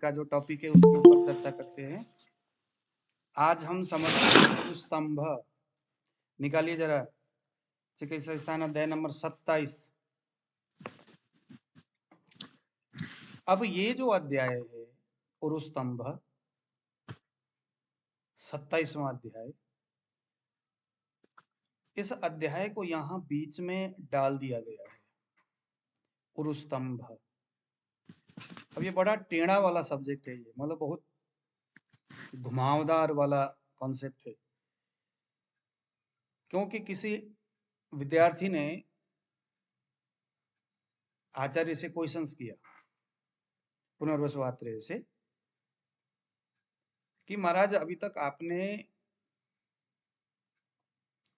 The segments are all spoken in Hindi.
का जो टॉपिक है उसके ऊपर चर्चा करते हैं। आज हम समझते हैं स्तंभ। निकालिए जरा, चिकित्सा स्थान अध्याय नंबर 27। अब ये जो अध्याय है उरुस्तंभ, 27वां अध्याय, इस अध्याय को यहाँ बीच में डाल दिया गया है, उरुस्तंभ। अब ये बड़ा टेढ़ा वाला सब्जेक्ट है, ये मतलब बहुत घुमावदार वाला कॉन्सेप्ट है, क्योंकि किसी विद्यार्थी ने आचार्य से क्वेश्चंस किया, पुनर्वसु आत्रेय से, कि महाराज अभी तक आपने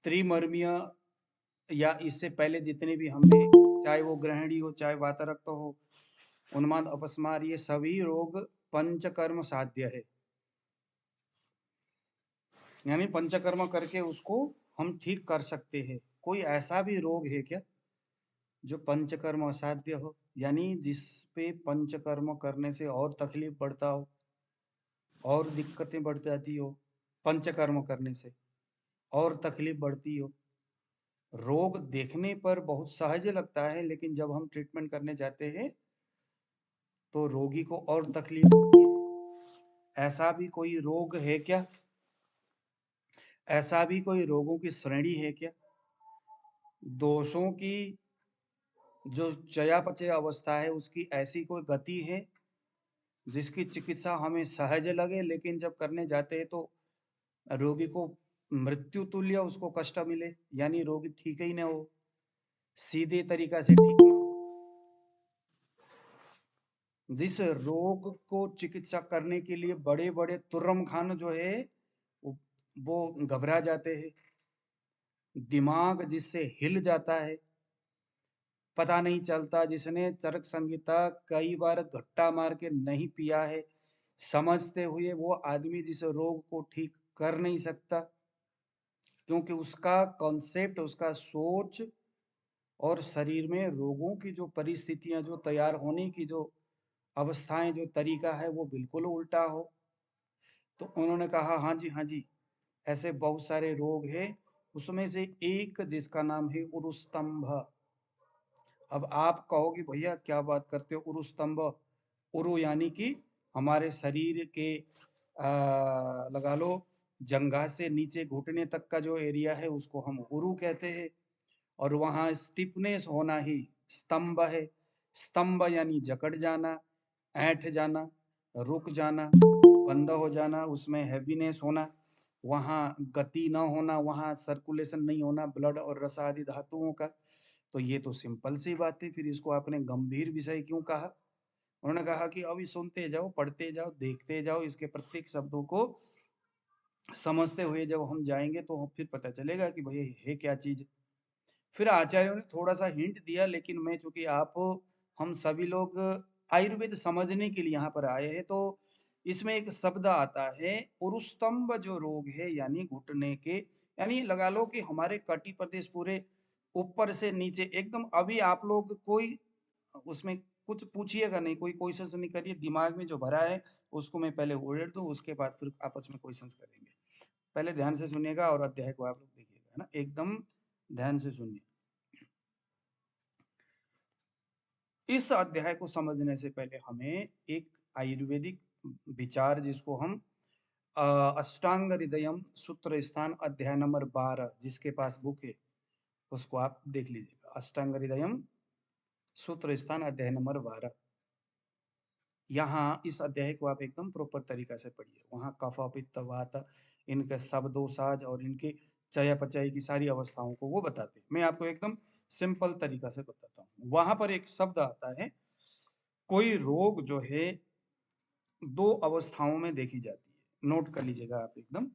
त्रिमर्मीय या इससे पहले जितने भी हमने, चाहे वो ग्रहणी हो चाहे वातरक्त हो, उन्माद अपस्मार, ये सभी रोग पंचकर्म साध्य है, यानी पंचकर्म करके उसको हम ठीक कर सकते हैं। कोई ऐसा भी रोग है क्या जो पंचकर्म असाध्य हो, यानी जिस पे पंचकर्म करने से और तकलीफ बढ़ता हो और दिक्कतें बढ़ जाती हो, पंचकर्म करने से और तकलीफ बढ़ती हो। रोग देखने पर बहुत सहज लगता है, लेकिन जब हम ट्रीटमेंट करने जाते हैं तो रोगी को और तकलीफ होती है। ऐसा भी कोई रोग है क्या? ऐसा भी कोई रोगों की श्रेणी है क्या? दोषों की जो चयापचय अवस्था है उसकी ऐसी कोई गति है जिसकी चिकित्सा हमें सहज लगे, लेकिन जब करने जाते हैं तो रोगी को मृत्यु तुल्य उसको कष्ट मिले, यानी रोगी ठीक ही ना हो, सीधे तरीका से ठीक ना हो। जिस रोग को चिकित्सा करने के लिए बड़े बड़े तुर्रम खान जो है वो घबरा जाते हैं, दिमाग जिससे हिल जाता है, पता नहीं चलता, जिसने चरक संहिता कई बार घट्टा मार के नहीं पिया है, समझते हुए वो आदमी जिस रोग को ठीक कर नहीं सकता, क्योंकि उसका कॉन्सेप्ट, उसका सोच और शरीर में रोगों की जो परिस्थितियां, जो तैयार होने की जो अवस्थाएं, जो तरीका है वो बिल्कुल उल्टा हो। तो उन्होंने कहा हाँ जी हाँ जी, ऐसे बहुत सारे रोग हैं, उसमें से एक जिसका नाम है उरुस्तंभ। अब आप कहोगे भैया क्या बात करते हो, उरुस्तंभ? उरु यानी कि हमारे शरीर के लगा लो जंघा से नीचे घुटने तक का जो एरिया है उसको हम उरु कहते हैं, और वहाँ स्टिफनेस होना ही स्तंभ है। स्तंभ यानी जकड़ जाना, ऐंठ जाना, रुक जाना, बंद हो जाना, उसमें हैवीनेस होना, वहाँ गति न होना, वहाँ सर्कुलेशन नहीं होना ब्लड और रस आदि धातुओं का। तो ये तो सिंपल सी बात है, फिर इसको आपने गंभीर विषय क्यों कहा? उन्होंने कहा कि अभी सुनते जाओ, पढ़ते जाओ, देखते जाओ, इसके प्रत्येक शब्दों को समझते हुए जब हम जाएंगे तो फिर पता चलेगा कि भैया है क्या चीज। फिर आचार्यों ने थोड़ा सा हिंट दिया, लेकिन मैं चूंकि आप हम सभी लोग आयुर्वेद समझने के लिए यहाँ पर आए हैं, तो इसमें एक शब्द आता है उरुस्तंभ जो रोग है, यानी घुटने के, यानी लगा लो कि हमारे कटी प्रदेश पूरे ऊपर से नीचे एकदम। अभी आप लोग कोई उसमें कुछ पूछिएगा नहीं, कोई क्वेश्चन नहीं करिए, दिमाग में जो भरा है उसको मैं पहले उड़ेल दूं, उसके बाद फिर आपस में क्वेश्चंस करेंगे। पहले ध्यान से सुनिएगा और अध्याय को आप लोग देखिएगा, है ना, एकदम ध्यान से सुनिए। इस अध्याय को समझने से पहले हमें एक आयुर्वेदिक विचार, जिसको हम अष्टांग हृदयम सूत्र स्थान अध्याय नंबर 12, जिसके पास बुक है उसको आप देख लीजिएगा। अष्टांग हृदयम सूत्र स्थान अध्याय नंबर 12, यहाँ इस अध्याय को आप एकदम प्रॉपर तरीका से पढ़िए। वहाँ कफ पित्त वात, इनके शब्दोसाज और इनके चयापचय की सारी अवस्थाओं को वो बताते हैं। मैं आपको एकदम सिंपल तरीका से बताता हूँ। वहां पर एक शब्द आता है, कोई रोग जो है दो अवस्थाओं में देखी जाती है, नोट कर लीजिएगा आप एकदम।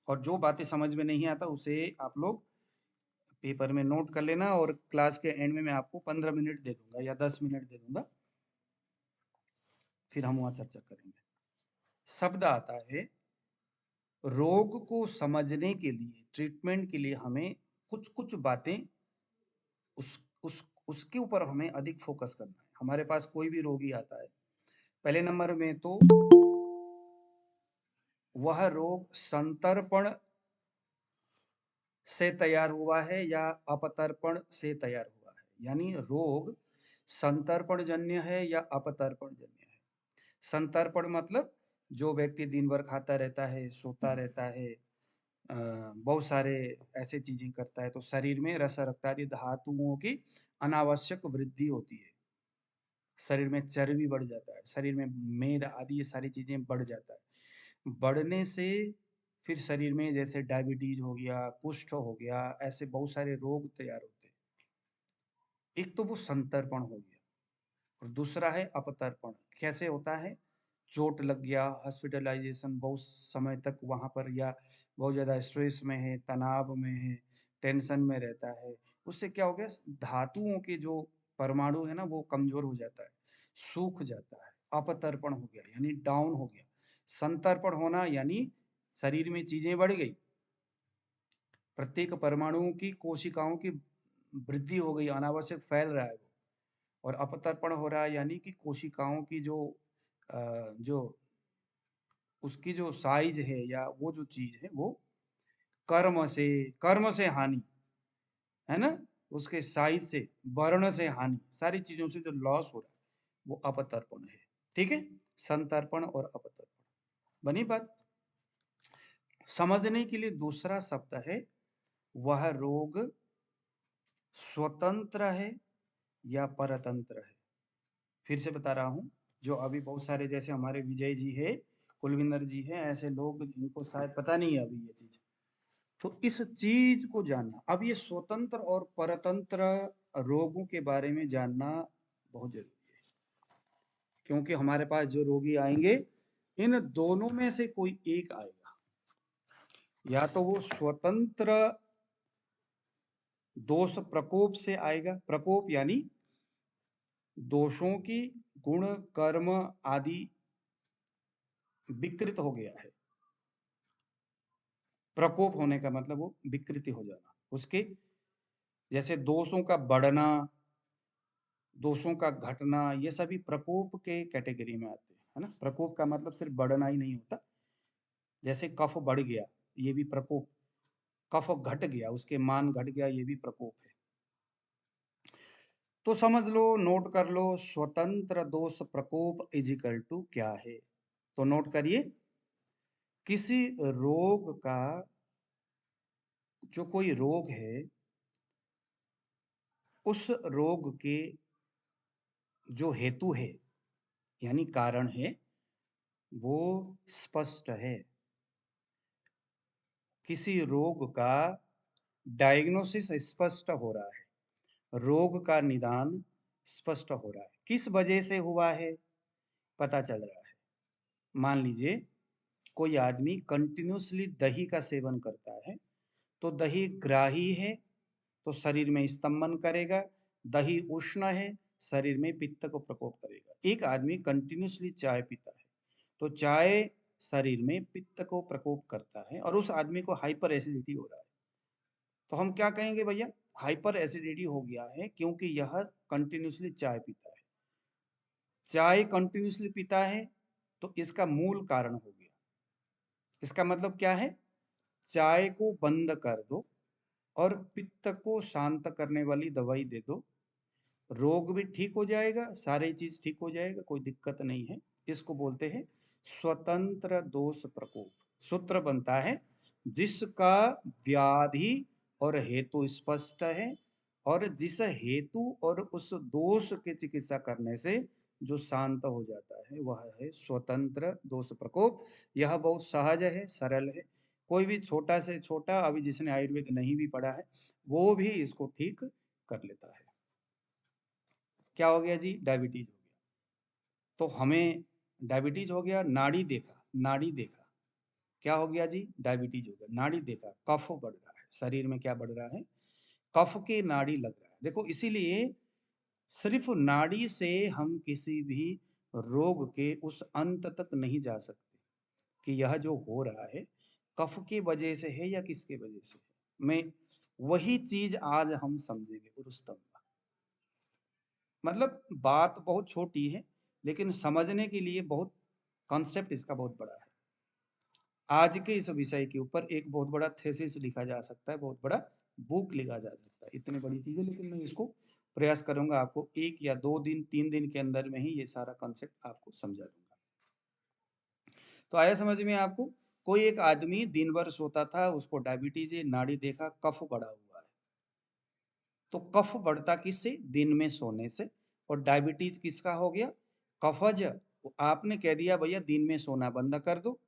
और जो बातें समझ में नहीं आता उसे आप लोग पेपर में नोट कर लेना, और क्लास के एंड में मैं आपको 15 मिनट दे दूंगा या 10 मिनट दे दूंगा, फिर हम वहां चर्चा करेंगे। शब्द आता है, रोग को समझने के लिए, ट्रीटमेंट के लिए हमें कुछ कुछ बातें उस उसके ऊपर हमें अधिक फोकस करना है। हमारे पास कोई भी रोगी आता है पहले नंबर में तो वह रोग संतर्पण से तैयार हुआ है या अपतर्पण से तैयार हुआ है, यानी रोग संतर्पण जन्य है या अपतर्पण जन्य है। संतर्पण मतलब जो व्यक्ति दिन भर खाता रहता है, सोता रहता है, बहुत सारे ऐसे चीजें करता है, तो शरीर में रस रक्त आदि धातुओं की अनावश्यक वृद्धि होती है, शरीर में चर्बी बढ़ जाता है, शरीर में मेद आदि ये सारी चीजें बढ़ जाता है। बढ़ने से फिर शरीर में जैसे डायबिटीज हो गया, कुष्ठ हो गया, ऐसे बहुत सारे रोग तैयार होते हैं। एक तो वो संतर्पण हो गया और दूसरा है अपतर्पण। कैसे होता है? चोट लग गया, हॉस्पिटलाइजेशन बहुत समय तक वहां पर, या बहुत ज्यादा स्ट्रेस में है, तनाव में है, टेंशन में रहता है, उससे क्या हो गया, धातुओं के जो परमाणु है ना वो कमजोर हो जाता है, सूख जाता है। अपतर्पण हो गया यानी डाउन हो गया। संतर्पण होना यानी शरीर में चीजें बढ़ गई, प्रत्येक परमाणुओं की कोशिकाओं की वृद्धि हो गई, अनावश्यक फैल रहा है वो। और अपतर्पण हो रहा है यानी कि कोशिकाओं की जो उसकी जो साइज है या वो जो चीज है वो कर्म से हानि, है ना, उसके साइज से, वर्ण से हानि, सारी चीजों से जो लॉस हो रहा है वो अपतर्पण है। ठीक है, संतर्पण और अपतर्पण बनी बात। समझने के लिए दूसरा शब्द है, वह रोग स्वतंत्र है या परतंत्र है। फिर से बता रहा हूं, जो अभी बहुत सारे जैसे हमारे विजय जी है, कुलविंदर जी है, ऐसे लोग जिनको शायद पता नहीं है अभी ये चीज, तो इस चीज को जानना, अब ये स्वतंत्र और परतंत्र रोगों के बारे में जानना बहुत जरूरी है, क्योंकि हमारे पास जो रोगी आएंगे इन दोनों में से कोई एक आएगा। या तो वो स्वतंत्र दोष प्रकोप से आएगा, प्रकोप यानी दोषों की गुण कर्म आदि विकृत हो गया है। प्रकोप होने का मतलब वो विकृति हो जाना उसके, जैसे दोषों का बढ़ना, दोषों का घटना, ये सभी प्रकोप के कैटेगरी में आते हैं, है ना। प्रकोप का मतलब सिर्फ बढ़ना ही नहीं होता, जैसे कफ बढ़ गया ये भी प्रकोप, कफ घट गया, उसके मान घट गया, ये भी प्रकोप है। तो समझ लो, नोट कर लो, स्वतंत्र दोष प्रकोप इजिकल टू क्या है। तो नोट करिए, किसी रोग का, जो कोई रोग है उस रोग के जो हेतु है यानी कारण है वो स्पष्ट है। किसी रोग का डायग्नोसिस स्पष्ट हो रहा है, रोग का निदान स्पष्ट हो रहा है, किस वजह से हुआ है पता चल रहा है। मान लीजिए कोई आदमी कंटिन्यूसली दही का सेवन करता है, तो दही ग्राही है तो शरीर में स्तंभन करेगा, दही उष्ण है शरीर में पित्त को प्रकोप करेगा। एक आदमी कंटिन्यूसली चाय पीता है तो चाय शरीर में पित्त को प्रकोप करता है और उस आदमी को हाइपर एसिडिटी हो रहा है, तो हम क्या कहेंगे भैया, हाइपर एसिडिटी हो गया है क्योंकि यह कंटिन्यूसली चाय पीता है। चाय कंटिन्यूसली पीता है तो इसका मूल कारण हो गया। इसका मतलब क्या है, चाय को बंद कर दो और पित्त को शांत करने वाली दवाई दे दो, रोग भी ठीक हो जाएगा, सारी चीज ठीक हो जाएगा, कोई दिक्कत नहीं है। इसको बोलते हैं स्वतंत्र दोष प्रकोप। सूत्र बनता है, जिसका व्याधि और हेतु स्पष्ट है और जिस हेतु और उस दोष की चिकित्सा करने से जो शांत हो जाता है वह है स्वतंत्र दोष प्रकोप। यह बहुत सहज है, सरल है, कोई भी छोटा से छोटा, अभी जिसने आयुर्वेद नहीं भी पढ़ा है वो भी इसको ठीक कर लेता है। क्या हो गया जी, डायबिटीज हो गया, तो हमें डायबिटीज हो गया, नाड़ी देखा, नाड़ी देखा, क्या हो गया जी, डायबिटीज हो गया, नाड़ी देखा, कफ बढ़ रहा है, शरीर में क्या बढ़ रहा है, कफ के नाड़ी लग रहा है। देखो इसीलिए सिर्फ नाड़ी से हम किसी भी रोग के उस अंत तक नहीं जा सकते कि यह जो हो रहा है कफ की वजह से है या किसके वजह से है। मैं वही चीज आज हम समझेंगे रुस्तम। मतलब बात बहुत छोटी है, लेकिन समझने के लिए बहुत कॉन्सेप्ट इसका बहुत बड़ा है। आज के इस विषय के ऊपर एक बहुत बड़ा थीसिस लिखा जा सकता है, बहुत बड़ा बुक लिखा जा सकता है, इतनी बड़ी चीज है। लेकिन मैं इसको प्रयास करूंगा आपको 1 या 2 दिन 3 दिन के अंदर में ही ये सारा कॉन्सेप्ट आपको समझा दूंगा। तो आया समझ में आपको? कोई एक आदमी दिन भर सोता था, उसको डायबिटीज है, नाड़ी देखा कफ बढ़ा हुआ है। तो कफ बढ़ता किससे? दिन में सोने से। और डायबिटीज किसका हो गया? कफज। आपने कह दिया भैया दिन में सोना बंद कर दो,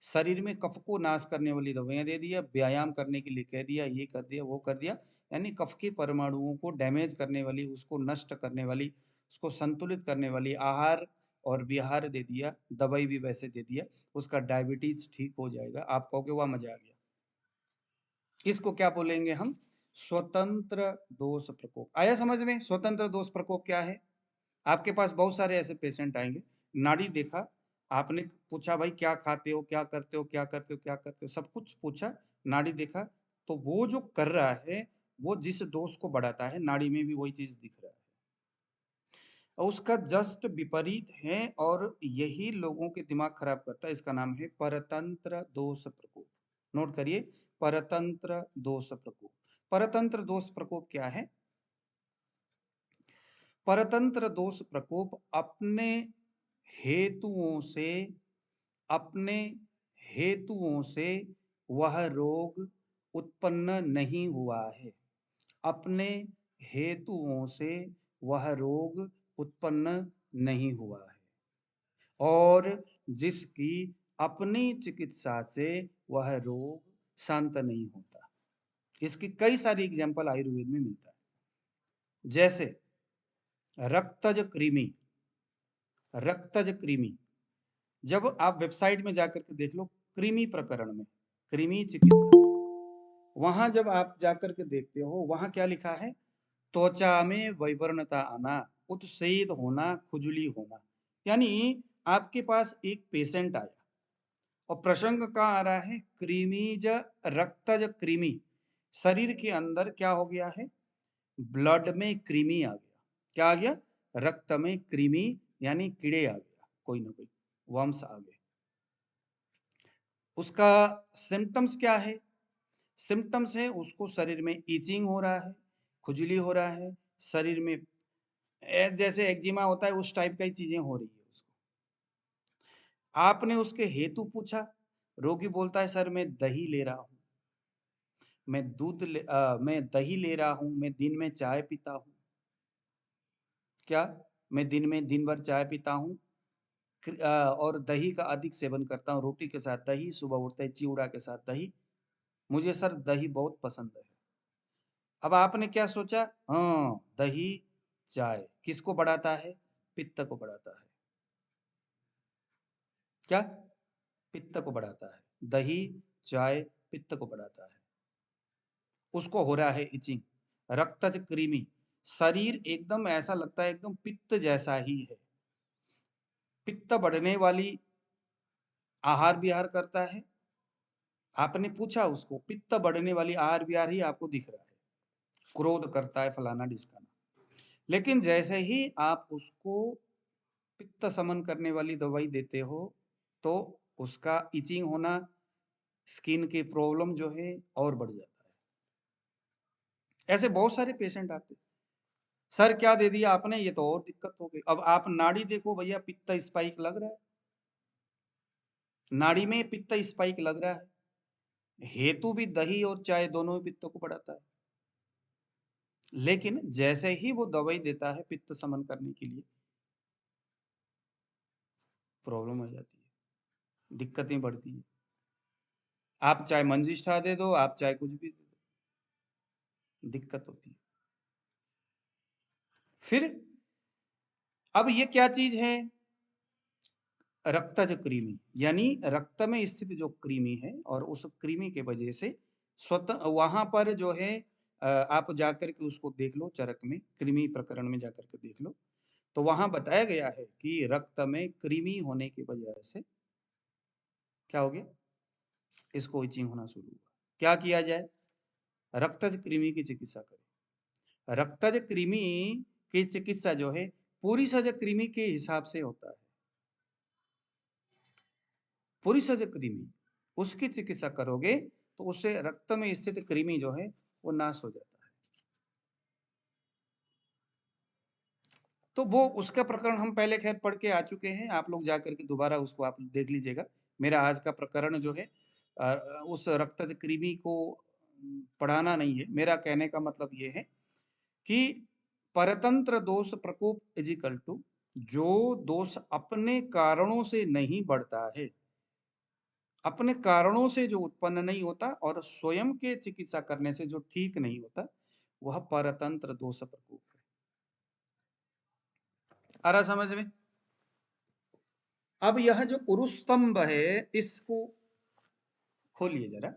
शरीर में कफ को नाश करने वाली दवाइयां दे दिया, व्यायाम करने के लिए कह दिया, ये कर दिया वो कर दिया, यानी कफ के परमाणुओं को डैमेज करने वाली, उसको नष्ट करने वाली, उसको संतुलित करने वाली आहार और विहार दे दिया, दवाई भी वैसे दे दिया, उसका डायबिटीज ठीक हो जाएगा। आप कहोगे वाह मजा आ गया। इसको क्या बोलेंगे हम? स्वतंत्र दोष प्रकोप। आया समझ में? स्वतंत्र दोष प्रकोप क्या है? आपके पास बहुत सारे ऐसे पेशेंट आएंगे, नाड़ी देखा, आपने पूछा भाई क्या खाते हो, क्या करते हो, क्या करते हो, क्या करते हो, सब कुछ पूछा, नाड़ी देखा, तो वो जो कर रहा है वो जिस दोष को बढ़ाता है, नाड़ी में भी वही चीज दिख रहा है, और उसका जस्ट विपरीत है, और यही लोगों के दिमाग खराब करता है। इसका नाम है परतंत्र दोष प्रकोप। नोट करिए, परतंत्र दोष प्रकोप। परतंत्र दोष प्रकोप क्या है? परतंत्र दोष प्रकोप हेतुओं से अपने हेतुओं से वह रोग उत्पन्न नहीं हुआ है। अपने हेतुओं से वह रोग उत्पन्न नहीं हुआ है, और जिसकी अपनी चिकित्सा से वह रोग शांत नहीं होता। इसकी कई सारी एग्जाम्पल आयुर्वेद में मिलता है, जैसे रक्तज कृमि। रक्तज कृमि, जब आप वेबसाइट में जाकर के देख लो, कृमि प्रकरण में, कृमि चिकित्सा, वहां जब आप जाकर के देखते हो, वहां क्या लिखा है? त्वचा में वैवर्णता आना, उत्सेद होना, खुजली होना। यानी आपके पास एक पेशेंट आया और प्रसंग कहाँ आ रहा है? कृमिज रक्तज कृमि। शरीर के अंदर क्या हो गया है? ब्लड में कृमि आ गया। क्या आ गया? रक्त में कृमि, यानी कीड़े आ गया, कोई ना कोई वर्म्स आ गए। उसका सिम्टम्स क्या है? सिम्टम्स है उसको शरीर में ईचिंग हो रहा है, खुजली हो रहा है, शरीर में जैसे एक्जिमा होता है उस टाइप की चीजें हो रही है उसको। आपने उसके हेतु पूछा, रोगी बोलता है सर मैं दही ले रहा हूँ, मैं दही ले रहा हूँ, मैं दिन में चाय पीता हूँ। क्या? मैं दिन में दिन भर चाय पीता हूँ, और दही का अधिक सेवन करता हूँ, रोटी के साथ दही, सुबह उठते ही चिवड़ा के साथ दही, मुझे सर दही बहुत पसंद है। अब आपने क्या सोचा? हाँ, दही चाय किसको बढ़ाता है? पित्त को बढ़ाता है। क्या? पित्त को बढ़ाता है। दही चाय पित्त को बढ़ाता है। उसको हो रहा है इचिंग, रक्तज कृमि, शरीर एकदम ऐसा लगता है एकदम पित्त जैसा ही है। पित्त बढ़ने वाली आहार विहार करता है। आपने पूछा उसको, पित्त बढ़ने वाली आहार विहार ही आपको दिख रहा है, क्रोध करता है, फलाना ढिसकाना। लेकिन जैसे ही आप उसको पित्त समन करने वाली दवाई देते हो, तो उसका इचिंग होना, स्किन की प्रॉब्लम जो है और बढ़ जाता है। ऐसे बहुत सारे पेशेंट आते हैं, सर क्या दे दिया आपने, ये तो और दिक्कत हो गई। अब आप नाड़ी देखो भैया, पित्त स्पाइक लग रहा है, नाड़ी में पित्त स्पाइक लग रहा है। हेतु भी दही और चाय दोनों ही पित्त को बढ़ाता है, लेकिन जैसे ही वो दवाई देता है पित्त समन करने के लिए, प्रॉब्लम हो जाती है, दिक्कतें बढ़ती है। आप चाहे मंजिष्ठा दे दो, आप चाहे कुछ भी दे दो, दिक्कत होती है। फिर अब ये क्या चीज है? रक्तज कृमि, यानी रक्त में स्थित जो कृमि है, और उस कृमि के वजह से स्वतः वहां पर जो है, आप जाकर के उसको देख लो, चरक में कृमि प्रकरण में जाकर के देख लो, तो वहां बताया गया है कि रक्त में कृमि होने की वजह से क्या हो गया? इसको इचिंग होना शुरू हुआ। क्या किया जाए? रक्तज कृमि की चिकित्सा करें। रक्तज कृमि की चिकित्सा जो है, पुरीसज कृमि के हिसाब से होता है। पुरीसज कृमि उसकी चिकित्सा करोगे तो उससे रक्त में स्थित कृमि जो है वो नाश हो जाता है। तो वो उसका प्रकरण हम पहले खैर पढ़ के आ चुके हैं, आप लोग जाकर के दोबारा उसको आप देख लीजिएगा। मेरा आज का प्रकरण जो है उस रक्तज कृमि को पढ़ाना नहीं है। मेरा कहने का मतलब ये है कि परतंत्र दोष प्रकोप इजिकल टू जो दोष अपने कारणों से नहीं बढ़ता है, अपने कारणों से जो उत्पन्न नहीं होता और स्वयं के चिकित्सा करने से जो ठीक नहीं होता, वह परतंत्र दोष प्रकोप है। आ रहा समझ में? अब यह जो उरुस्तंभ है इसको खोलिए जरा।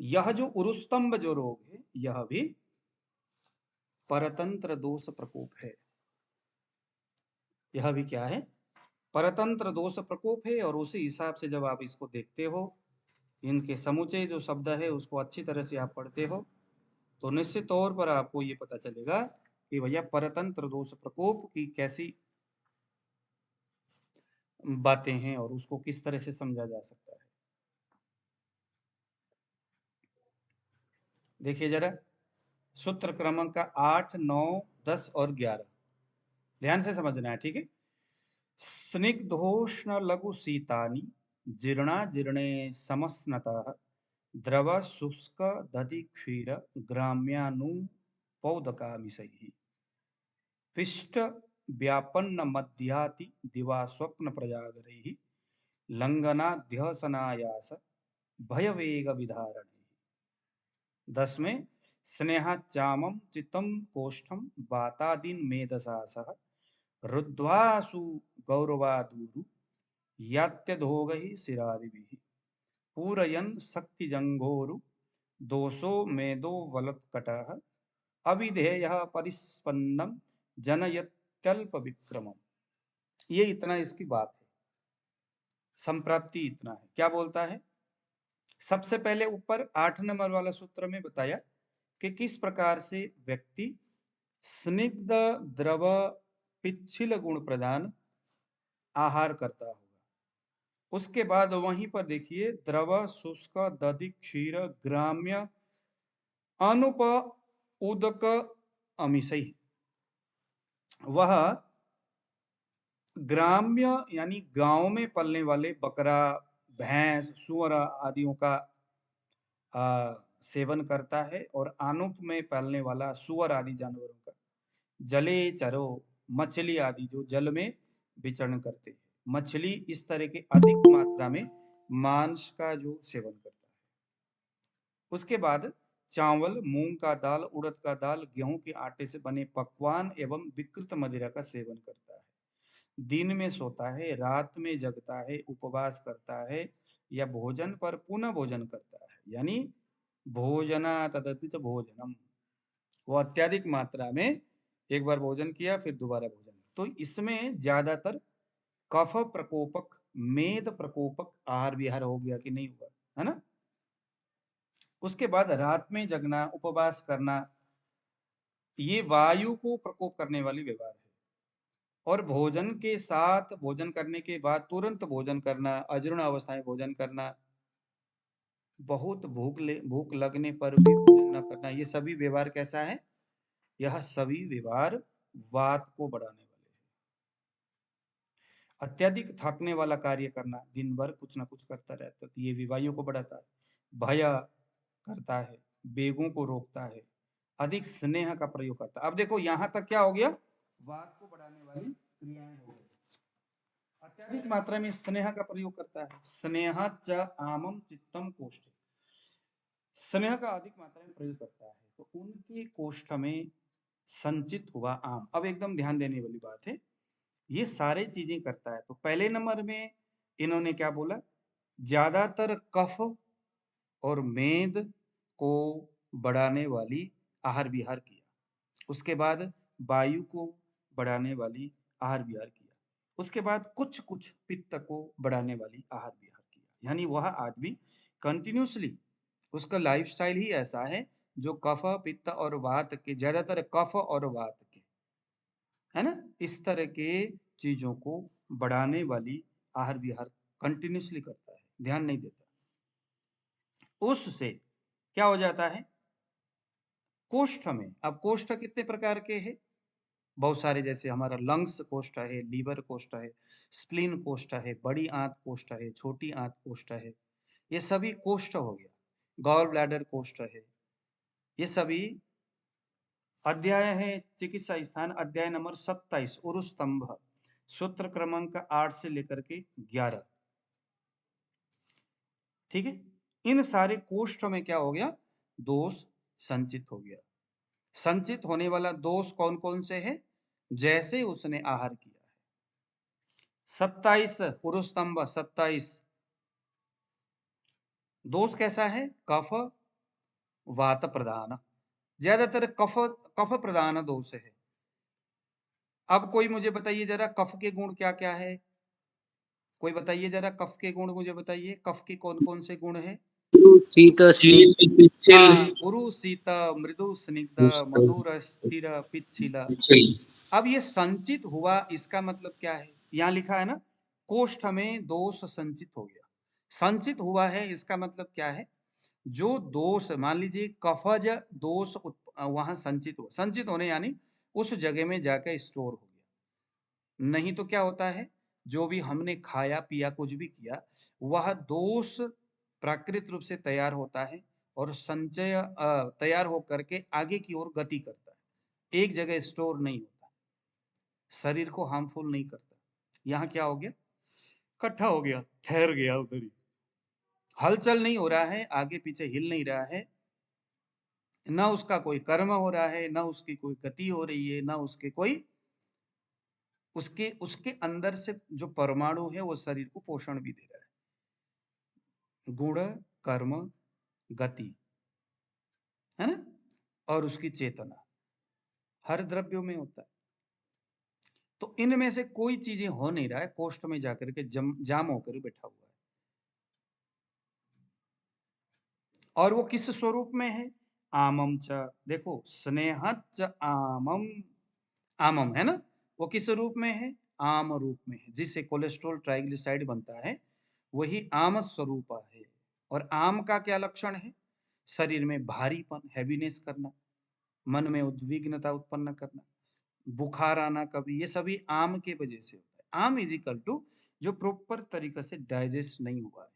यह जो उरुस्तंभ जो रोग है यह भी परतंत्र दोष प्रकोप है। यह भी क्या है? परतंत्र दोष प्रकोप है। और उसी हिसाब से जब आप इसको देखते हो, इनके समुचे जो शब्द है उसको अच्छी तरह से आप पढ़ते हो, तो निश्चित तौर पर आपको ये पता चलेगा कि भैया परतंत्र दोष प्रकोप की कैसी बातें हैं और उसको किस तरह से समझा जा सकता है। देखिए जरा सूत्र क्रमांक का 8, 9, 10 और 11 ध्यान से समझना है, ठीक है। स्निग्धोष्ण लघु शीतानि जीर्णा जीर्णे समस्नतः द्रव शुष्क दधि क्षीर ग्राम्यानुपौदकामिशैः पिष्ट व्यापन्न मध्याति दिवा स्वप्न प्रजागरैः लंघनाध्यसनायास भयवेग विधारण। 10 में स्नेहाचामम चित्तम कोष्ठम वातादीन मेधसासः रुद्ध्वासु गौरवादूरु यात्यधोगहि शिरादिभिः पूरयन् शक्तिजङ्घोरु दोषो मेदो वलत्कटः अविधेयः परिस्पन्दं जनयत्यल्प विक्रमम्। ये इतना इसकी बात है, संप्राप्ति इतना है। क्या बोलता है? सबसे पहले ऊपर 8 नंबर वाला सूत्र में बताया कि किस प्रकार से व्यक्ति स्निग्ध द्रव पिच्छिल गुण प्रदान आहार करता होगा। उसके बाद वहीं पर देखिए द्रव शुष्क दधि क्षीर ग्राम्य अनुप उदक अमिशई, वह ग्राम्य यानी गांव में पलने वाले बकरा भैंस सूअर आदियों का सेवन करता है और आनुप में पालने वाला सुअर आदि जानवरों का, जले चरो मछली आदि जो जल में विचरण करते हैं, मछली इस तरह के अधिक मात्रा में मांस का जो सेवन करता है। उसके बाद चावल, मूंग का दाल, उड़द का दाल, गेहूं के आटे से बने पकवान एवं विकृत मदिरा का सेवन करता है। दिन में सोता है, रात में जगता है, उपवास करता है या भोजन पर पुनः भोजन करता है, यानी भोजना तदपित भोजनम, वो अत्यधिक मात्रा में एक बार भोजन किया फिर दोबारा भोजन। तो इसमें ज्यादातर कफ प्रकोपक मेद प्रकोपक आहार विहार हो गया कि नहीं हुआ, है ना। उसके बाद रात में जगना, उपवास करना, ये वायु को प्रकोप करने वाली व्यवहार है। और भोजन के साथ, भोजन करने के बाद तुरंत भोजन करना, अजीर्ण अवस्था में भोजन करना, बहुत भूख लगने पर भी भोजन न करना, ये सभी व्यवहार कैसा है? यह सभी व्यवहार वात को बढ़ाने वाले हैं। अत्यधिक थकने वाला कार्य करना, दिन भर कुछ ना कुछ करता रहता है, तो ये भी वायु को बढ़ाता है। भय करता है, बेगों को रोकता है, अधिक स्नेह का प्रयोग करता है। अब देखो यहां तक क्या हो गया? वात को बढ़ाने वाली क्रियाएं हो गई। अत्यधिक मात्रा में स्नेह का प्रयोग करता है। स्नेह च आमम चित्तम कोष्ठ, स्नेह का अधिक मात्रा में प्रयोग करता है, तो उनके कोष्ठ में संचित हुआ आम। अब एकदम ध्यान देने वाली बात है, ये सारे चीजें करता है। तो पहले नंबर में इन्होंने क्या बोला? ज्यादातर कफ और मेद को बढ़ाने वाली आहार विहार किया। उसके बाद वायु को बढ़ाने वाली आहार विहार किया। उसके बाद कुछ कुछ पित्त को बढ़ाने वाली आहार विहार किया। यानी वह आदमी कंटिन्यूसली, उसका लाइफस्टाइल ही ऐसा है जो कफ पित्त और वात के, ज्यादातर कफ और वात के, है ना? इस तरह के चीजों को बढ़ाने वाली आहार विहार कंटिन्यूसली करता है, ध्यान नहीं देता। उससे क्या हो जाता है? कोष्ठ में, अब कोष्ठ कितने प्रकार के हैं? बहुत सारे, जैसे हमारा लंग्स कोष्ठ है, लीवर कोष्ठ है, स्प्लीन कोष्ठ है, बड़ी आंत कोष्ठ है, छोटी आंत कोष्ठ है, ये सभी कोष्ठ हो गया। गॉल ब्लैडर कोष्ठ है, ये सभी अध्याय है। चिकित्सा स्थान अध्याय नंबर 27, उरुस्तंभ, सूत्र क्रमांक 8 से लेकर के 11। ठीक है, इन सारे कोष्ठ में क्या हो गया? दोष संचित हो गया। संचित होने वाला दोष कौन कौन से है? जैसे उसने आहार किया है। 27 पुरुषस्तंभ 27, दोष कैसा है? कफ वात प्रधान, ज्यादातर कफ कफ प्रधान दोष है। अब कोई मुझे बताइए जरा, कफ के गुण क्या क्या है? कोई बताइए जरा, कफ के गुण मुझे बताइए, कफ के कौन कौन से गुण है? शीत स्निग्ध हाँ, उरु शीत, मृदु स्निग्ध, मधुर स्थिर, पिच्छिल। अब ये संचित हुआ, इसका मतलब क्या है? यहाँ लिखा है ना, कोष्ठ में दोष संचित हो गया। संचित हुआ है, इसका मतलब क्या है? जो दोष, मान लीजिए कफज दोष वहां संचित हुआ, संचित होने यानी उस जगह में जाकर स्टोर हो गया। नहीं तो क्या होता है? जो भी हमने खाया पिया, कुछ भी किया, वह दोष प्राकृतिक रूप से तैयार होता है और संचय तैयार होकर के आगे की ओर गति करता है, एक जगह स्टोर नहीं होता, शरीर को हार्मफुल नहीं करता। यहाँ क्या हो गया? इकट्ठा हो गया, ठहर गया उधर ही, हलचल नहीं हो रहा है, आगे पीछे हिल नहीं रहा है, ना उसका कोई कर्म हो रहा है, ना उसकी कोई गति हो रही है, ना उसके कोई, उसके उसके अंदर से जो परमाणु है वो शरीर को पोषण भी दे रहा है। गुण, कर्म, गति, है ना, और उसकी चेतना हर द्रव्यों में होता है। तो इनमें से कोई चीजें हो नहीं रहा है, कोष्ठ में जाकर के जाम होकर बैठा हुआ है। और वो किस स्वरूप में है? आमम च, देखो स्नेहच आमम, आमम है ना, वो किस रूप में है? आम रूप में है। जिससे कोलेस्ट्रॉल ट्राइग्लिसराइड बनता है, वही आम स्वरूप है। और आम का क्या लक्षण है? शरीर में भारीपन, हैवीनेस करना, मन में उद्विग्नता उत्पन्न करना, बुखार आना कभी, ये सभी आम के वजह से होता है। आम इज इक्वल टू जो प्रॉपर तरीके से डाइजेस्ट नहीं हुआ है,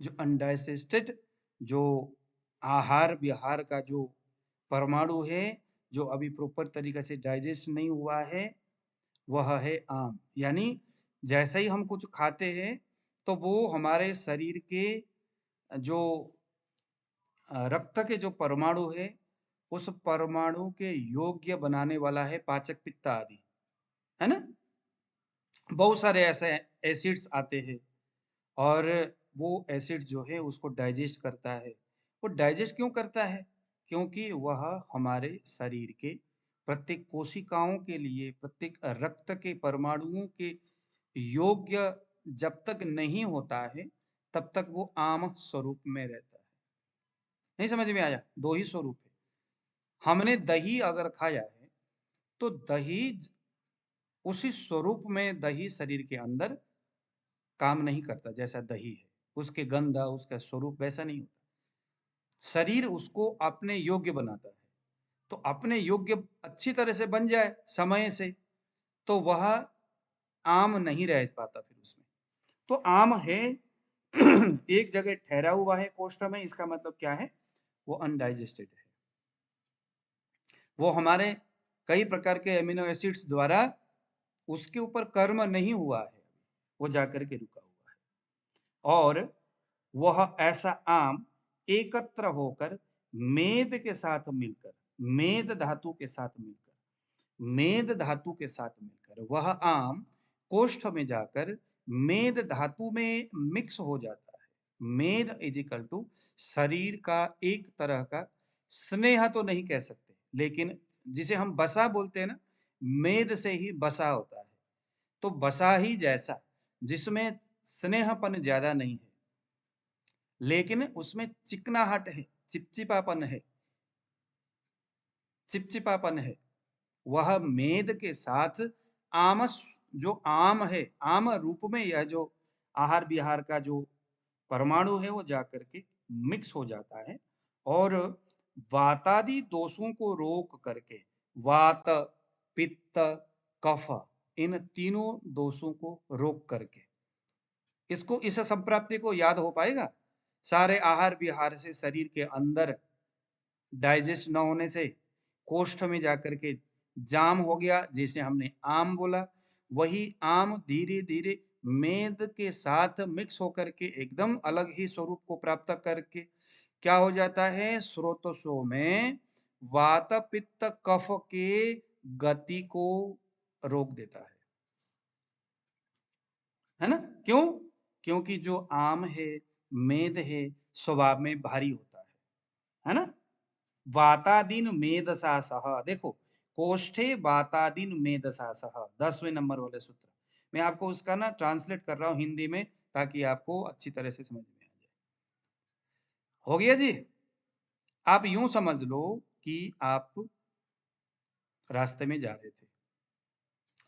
जो अनडाइजेस्टेड, जो आहार विहार का जो परमाणु है, जो अभी प्रॉपर तरीके से डाइजेस्ट नहीं हुआ है, वह है आम। यानी जैसे ही हम कुछ खाते हैं तो वो हमारे शरीर के जो रक्त के जो परमाणु है, उस परमाणु के योग्य बनाने वाला है पाचक पित्त आदि, है ना। बहुत सारे ऐसे एसिड्स आते हैं और वो एसिड जो है उसको डाइजेस्ट करता है। वो डाइजेस्ट क्यों करता है? क्योंकि वह हमारे शरीर के प्रत्येक कोशिकाओं के लिए, प्रत्येक रक्त के परमाणुओं के योग्य जब तक नहीं होता है, तब तक वो आम स्वरूप में रहता है। नहीं समझ में आया? दो ही स्वरूप है। हमने दही अगर खाया है तो दही उसी स्वरूप में, दही शरीर के अंदर काम नहीं करता जैसा दही है, उसके गंध, उसका स्वरूप वैसा नहीं होता। शरीर उसको अपने योग्य बनाता है। तो अपने योग्य अच्छी तरह से बन जाए समय से, तो वह आम नहीं रह पाता फिर उसमें। तो आम है एक जगह ठहरा हुआ है कोष्ठ में, इसका मतलब क्या है? वो अनडाइजेस्टेड है। वो हमारे कई प्रकार के एमिनो एसिड्स द्वारा उसके ऊपर कर्म नहीं हुआ है, वो जाकर के रुका हुआ है। और वह ऐसा आम एकत्र होकर मेद के साथ मिलकर, मेद धातु के साथ मिलकर, मेद धातु के साथ मिलकर वह आम कोष्ठ में जाकर मेद धातु में मिक्स हो जाता है। मेद इजिकल टू शरीर का एक तरह का स्नेह तो नहीं कह सकते, लेकिन जिसे हम बसा बोलते हैं ना, मेद से ही बसा होता है। तो बसा ही जैसा, जिसमें स्नेहपन ज्यादा नहीं है, लेकिन उसमें चिकनाहट है, चिपचिपापन है, चिपचिपापन है, वह मेद के साथ आमस जो आम है, आम रूप में यह जो आहार विहार का जो परमाणु है वो जाकर के मिक्स हो जाता है और वातादि दोषों को रोक करके वात, पित्त, कफ इन तीनों दोषों को रोक करके इसको इस संप्राप्ति को याद हो पाएगा। सारे आहार विहार से शरीर के अंदर डाइजेस्ट न होने से कोष्ठ में जाकर के जाम हो गया, जिसे हमने आम बोला। वही आम धीरे धीरे मेद के साथ मिक्स होकर के एकदम अलग ही स्वरूप को प्राप्त करके क्या हो जाता है, स्रोतसों में वात पित्त कफ के गति को रोक देता है ना? क्यों? क्योंकि जो आम है, मेद है, स्वभाव में भारी होता है ना? वातादीन मेधसा सह, देखो कोष्ठे वातादीन मेधसा सह, 10वें नंबर वाले सूत्र। मैं आपको उसका ना ट्रांसलेट कर रहा हूं हिंदी में ताकि आपको अच्छी तरह से समझ में आ जाए। हो गया जी? आप यूं समझ लो कि आप रास्ते में जा रहे थे।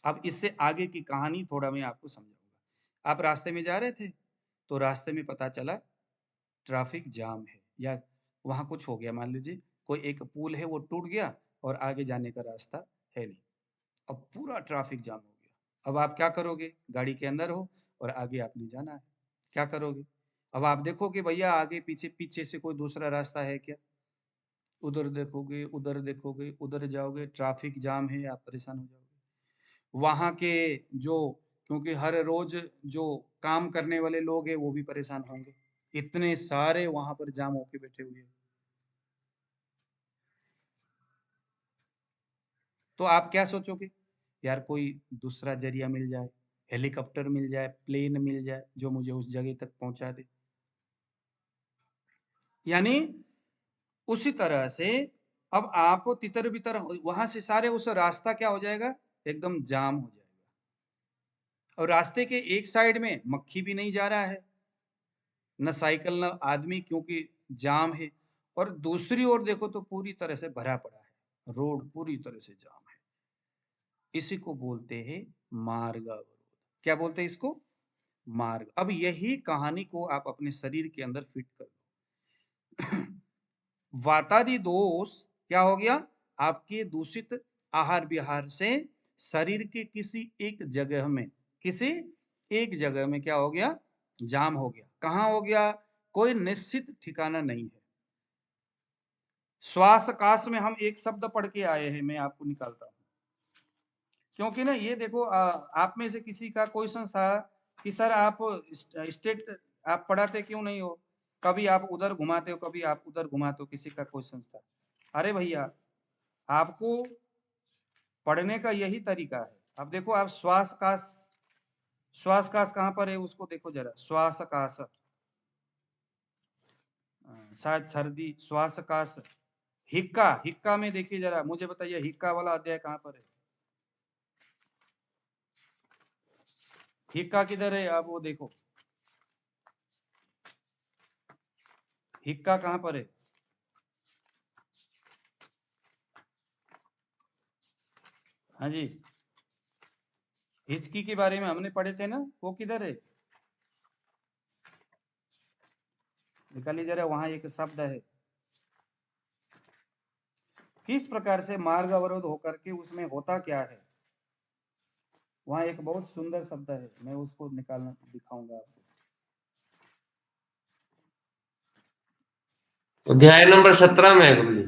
अब इससे आगे की कहानी थोड़ा मैं आपको समझाऊंगा। आप रास्ते में जा रहे थे तो रास्ते में पता चला ट्रैफिक जाम है या वहां कुछ हो गया, मान लीजिए कोई एक पुल है वो टूट गया और आगे जाने का रास्ता है नहीं। अब पूरा ट्रैफिक जाम हो गया। अब आप क्या करोगे? गाड़ी के अंदर हो और आगे आपने जाना है, क्या करोगे? अब आप देखोगे भैया आगे पीछे पीछे से कोई दूसरा रास्ता है क्या? उधर देखोगे, उधर जाओगे, ट्रैफिक जाम है, आप परेशान हो जाओगे। वहां के जो, क्योंकि हर रोज जो काम करने वाले लोग हैं वो भी परेशान होंगे, इतने सारे वहां पर जाम होके बैठे हुए हैं। तो आप क्या सोचोगे? यार कोई दूसरा जरिया मिल जाए, हेलीकॉप्टर मिल जाए, प्लेन मिल जाए जो मुझे उस जगह तक पहुंचा दे। यानी उसी तरह से अब आप तितर बितर वहां से सारे उस रास्ता क्या हो जाएगा, एकदम जाम हो जाएगा। और रास्ते के एक साइड में मक्खी भी नहीं जा रहा है, न साइकिल न आदमी, क्योंकि जाम है। और दूसरी ओर देखो तो पूरी तरह से भरा पड़ा है, रोड पूरी तरह से जाम है। इसी को बोलते हैं मार्ग अवरोध। क्या बोलते हैं इसको? मार्ग। अब यही कहानी को आप अपने शरीर के अंदर फिट कर दो। वातादि दोष क्या हो गया? आपके दूषित आहार विहार से शरीर के किसी एक जगह में, किसी एक जगह में क्या हो गया? जाम हो गया। कहां हो गया? कोई निश्चित ठिकाना नहीं है। श्वास काश में हम एक शब्द पढ़ के आए हैं, मैं आपको निकालता हूं। क्योंकि ना ये देखो आप में से किसी का कोई संस्था कि सर आप स्टेट आप पढ़ाते क्यों नहीं हो, कभी आप उधर घुमाते हो, कभी आप उधर घुमाते हो, किसी का कोई संस्था। अरे भैया, आपको पढ़ने का यही तरीका है। अब देखो आप श्वास काश कहाँ पर है उसको देखो जरा, श्वास काश, शायद सर्दी, श्वास काश, हिक्का, हिक्का में देखिए जरा, मुझे बताइए हिक्का वाला अध्याय कहाँ पर है? हिक्का किधर है? आप वो देखो, हिक्का कहाँ पर है? हाँ जी, हिचकी के बारे में हमने पढ़े थे ना, वो किधर है? निकालिए जरा, वहां एक शब्द है। किस प्रकार से मार्ग अवरोध होकर के उसमें होता क्या है? वहां एक बहुत सुंदर शब्द है, मैं उसको निकालना दिखाऊंगा आपको। अध्याय नंबर 17 में है गुरु जी।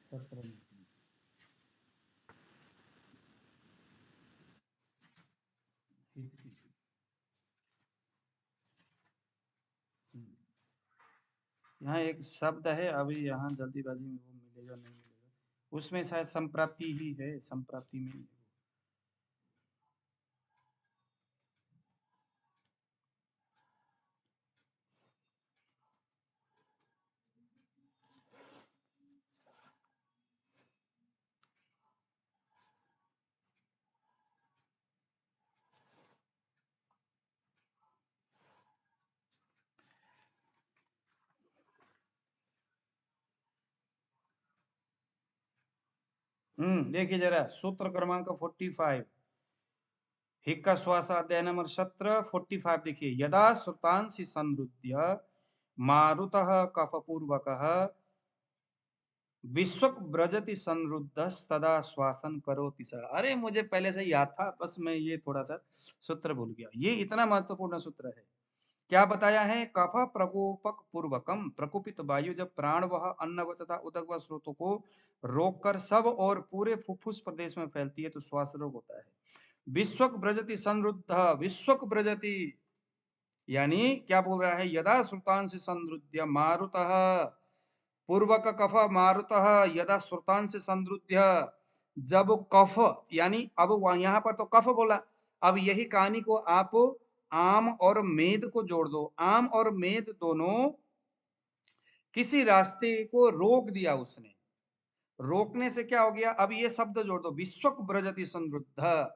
17 में हिचकी। यहाँ एक शब्द है, अभी यहाँ जल्दीबाजी में वो मिलेगा नहीं मिलेगा, उसमें शायद संप्राप्ति ही है, संप्राप्ति में ही है। देखिए जरा सूत्र क्रमांक 45 हिक्का श्वास अध्याय नंबर 17 45 देखिए यदा श्रुतांसि संरुध्य मारुतः कफपूर्वकः विश्वक ब्रजति संरुद्धस्तदा श्वासन करोति स। अरे मुझे पहले से याद था, बस मैं ये थोड़ा सा सूत्र भूल गया। ये इतना महत्वपूर्ण सूत्र है। क्या बताया है? कफ प्रकोपक पूर्वकम प्रकोपित वायु जब प्राण वह अन्न व तथा उदक व स्रोतों को रोककर सब और पूरे फुफ्फुस प्रदेश में फैलती है तो श्वास रोग होता है। विश्वक ब्रजति संरुद्ध, विश्वक ब्रजति यानी क्या बोल रहा है? यदा श्रुतांश संरुद्ध मारुतः पूर्वक कफ मारुतः यदा श्रुतांश संरुद्ध, जब कफ यानी अब यहाँ पर तो कफ बोला, अब यही कहानी को आप आम और मेद को जोड़ दो। आम और मेद दोनों किसी रास्ते को रोक दिया उसने, रोकने से क्या हो गया? अब ये शब्द जोड़ दो, विश्वक ब्रजति संरुद्ध।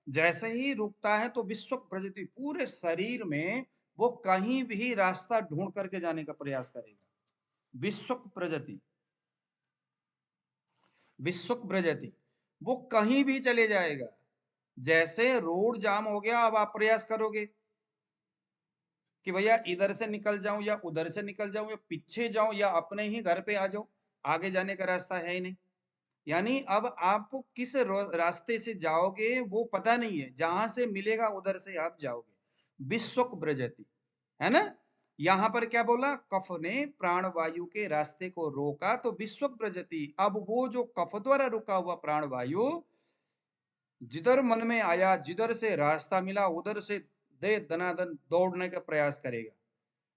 जैसे ही रुकता है तो विश्वक ब्रजति पूरे शरीर में वो कहीं भी रास्ता ढूंढ करके जाने का प्रयास करेगा। विश्वक ब्रजति, विश्वक ब्रजति, वो कहीं भी चले जाएगा। जैसे रोड जाम हो गया, अब आप प्रयास करोगे कि भैया इधर से निकल जाऊं या उधर से निकल जाऊं या पीछे जाऊं या अपने ही घर पे आ जाऊं, आगे जाने का रास्ता है ही नहीं। यानी अब आप किस रास्ते से जाओगे वो पता नहीं है, जहां से मिलेगा उधर से आप जाओगे। विश्वक ब्रजति, है ना? यहां पर क्या बोला? कफ ने प्राणवायु के रास्ते को रोका तो विश्वक ब्रजति। अब वो जो कफ द्वारा रुका हुआ प्राणवायु जिधर मन में आया, जिधर से रास्ता मिला उधर से दे दनादन दौड़ने का प्रयास करेगा।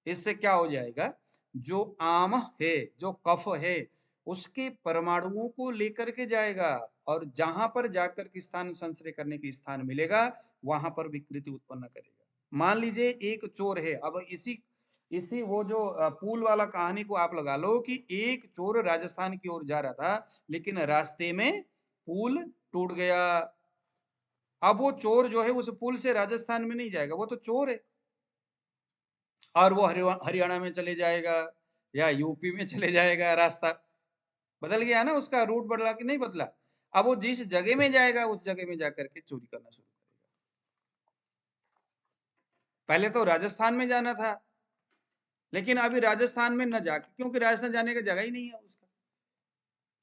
इससे क्या हो जाएगा? जो आम है, जो कफ है, उसके परमाणुओं को लेकर के जाएगा और जहां पर जाकर के स्थान संश्रय करने के स्थान मिलेगा वहां पर विकृति उत्पन्न करेगा। मान लीजिए एक चोर है, अब इसी इसी वो जो पुल वाला कहानी को आप लगा लो कि एक चोर राजस्थान की ओर जा रहा था, लेकिन रास्ते में पुल टूट गया। अब वो चोर जो है उस पुल से राजस्थान में नहीं जाएगा, वो तो चोर है, और वो हरियाणा में चले जाएगा या यूपी में चले जाएगा। रास्ता बदल गया ना, उसका रूट बदला कि नहीं बदला? अब वो जिस जगह में जाएगा उस जगह में जाकर के चोरी करना शुरू करेगा। पहले तो राजस्थान में जाना था, लेकिन अभी राजस्थान में न जाके, क्योंकि राजस्थान जाने का जगह ही नहीं है उसका,